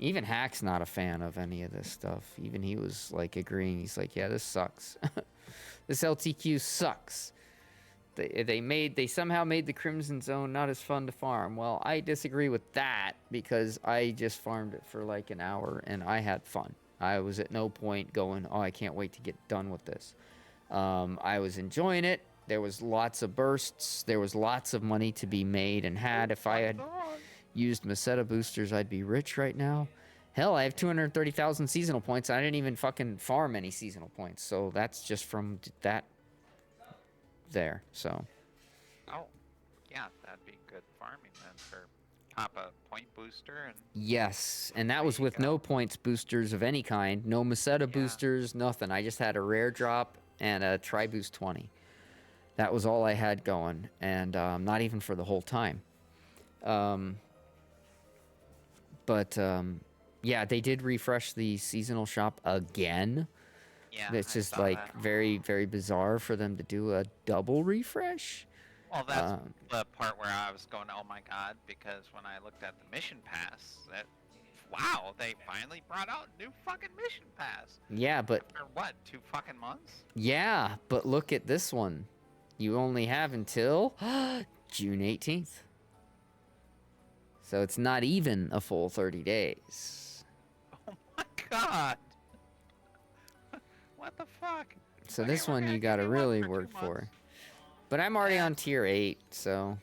Even Hack's not a fan of any of this stuff. Even he was like agreeing. He's like, yeah, this sucks. This LTQ sucks. They somehow made the Crimson Zone not as fun to farm. Well, I disagree with that because I just farmed it for like an hour and I had fun. I was at no point going, oh, I can't wait to get done with this. I was enjoying it. There was lots of bursts. There was lots of money to be made and had. If I had used Meseta boosters, I'd be rich right now. Hell, I have 230,000 seasonal points. I didn't even fucking farm any seasonal points. So that's just from that there. So. Oh, yeah, that'd be good farming then for pop a point booster and. Yes, and that There was you with go. no points boosters of any kind. No Meseta Yeah. boosters, nothing. I just had a rare drop and a Tri-Boost 20. That was all I had going, and not even for the whole time. Yeah, they did refresh the seasonal shop again. Yeah, It's I just saw like that. very, very bizarre for them to do a double refresh. Well, that's the part where I was going, oh my god, because when I looked at the mission pass, wow, they finally brought out new fucking mission pass. Yeah, but After what, 2 fucking months? yeah, but look at this one. You only have until June 18th. So it's not even a full 30 days. Oh my god. What the fuck? So Okay, this we're one gonna you give gotta you one really for 2 work for. months. But I'm already Yeah. on tier 8, so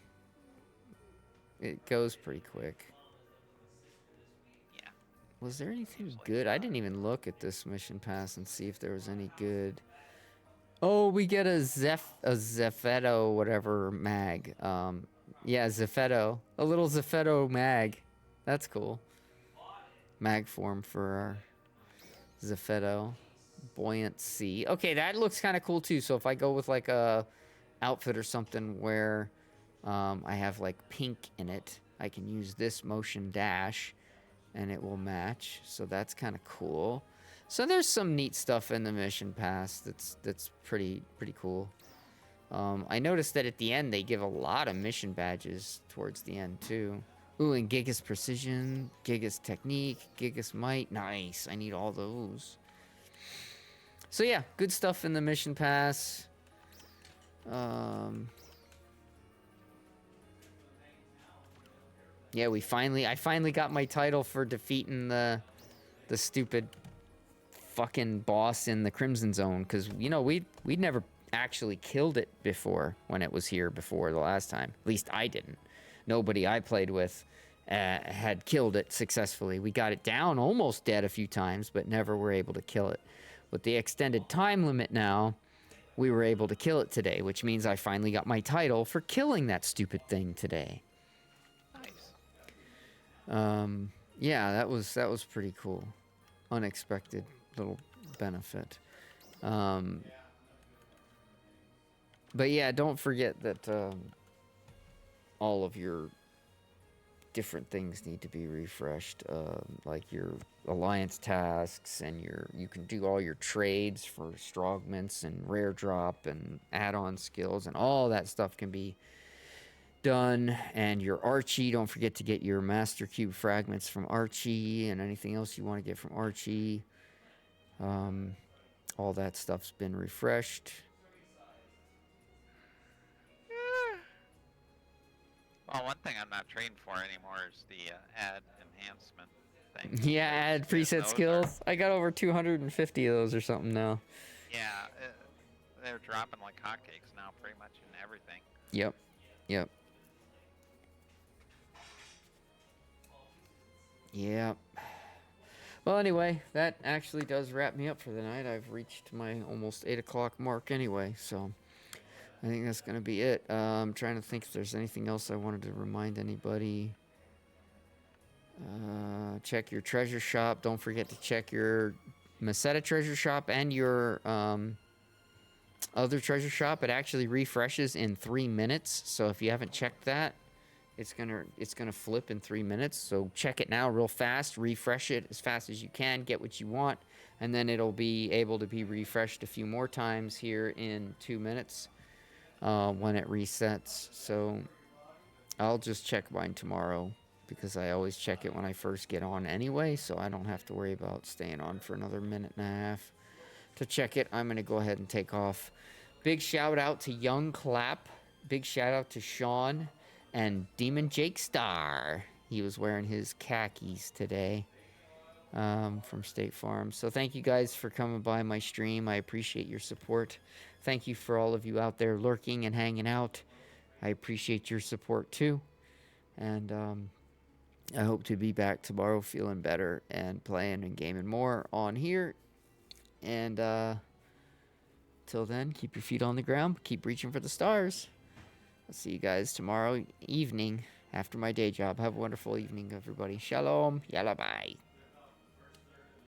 it goes pretty quick. Yeah. Was there anything Usually good? I didn't even look at this mission pass and see if there was any good. Oh, we get a Zephetto whatever mag. Yeah, Zephetto. A little Zephetto mag. That's cool. Mag form for our Zephetto. Buoyant Sea. Okay, that looks kind of cool too. So if I go with like a outfit or something where I have like pink in it, I can use this motion dash and it will match. So that's kind of cool. So there's some neat stuff in the mission pass that's pretty cool. I noticed that at the end they give a lot of mission badges towards the end too. Ooh, and Gigas Precision, Gigas Technique, Gigas Might. Nice. I need all those. So yeah, good stuff in the mission pass. Yeah, I finally got my title for defeating the stupid fucking boss in the Crimson Zone, because you know we'd never actually killed it before when it was here before the last time. At least I didn't. Nobody I played with had killed it successfully. We got it down almost dead a few times, but never were able to kill it. With the extended time limit now, we were able to kill it today, which means I finally got my title for killing that stupid thing today. Nice. Yeah, that was pretty cool. Unexpected little benefit. But yeah, don't forget that all of your different things need to be refreshed, like your alliance tasks and you can do all your trades for strongments and rare drop and add-on skills, and all that stuff can be done. And your Archie, don't forget to get your Master Cube fragments from Archie and anything else you want to get from Archie. All that stuff's been refreshed. Well, one thing I'm not trained for anymore is the add enhancement thing. Yeah, add preset skills. I got over 250 of those or something now. Yeah, they're dropping like hotcakes now, pretty much in everything. Yep. Yep. Yep. Well, anyway, that actually does wrap me up for the night. I've reached my almost 8 o'clock mark anyway, so I think that's going to be it. I'm trying to think if there's anything else I wanted to remind anybody. Check your treasure shop. Don't forget to check your Meseta treasure shop and your other treasure shop. It actually refreshes in 3 minutes, so if you haven't checked that, it's gonna flip in 3 minutes. So check it now real fast, refresh it as fast as you can, get what you want, and then it'll be able to be refreshed a few more times here in 2 minutes when it resets. So I'll just check mine tomorrow because I always check it when I first get on anyway, so I don't have to worry about staying on for another minute and a half to check it. I'm gonna go ahead and take off. Big shout out to Young Clap. Big shout out to Sean and Demon Jake Star. He was wearing his khakis today from State Farm. So thank you guys for coming by my stream. I appreciate your support. Thank you for all of you out there lurking and hanging out. I appreciate your support too. And I hope to be back tomorrow feeling better and playing and gaming more on here. And till then, keep your feet on the ground. Keep reaching for the stars. I'll see you guys tomorrow evening after my day job. Have a wonderful evening, everybody. Shalom. Yalla bye.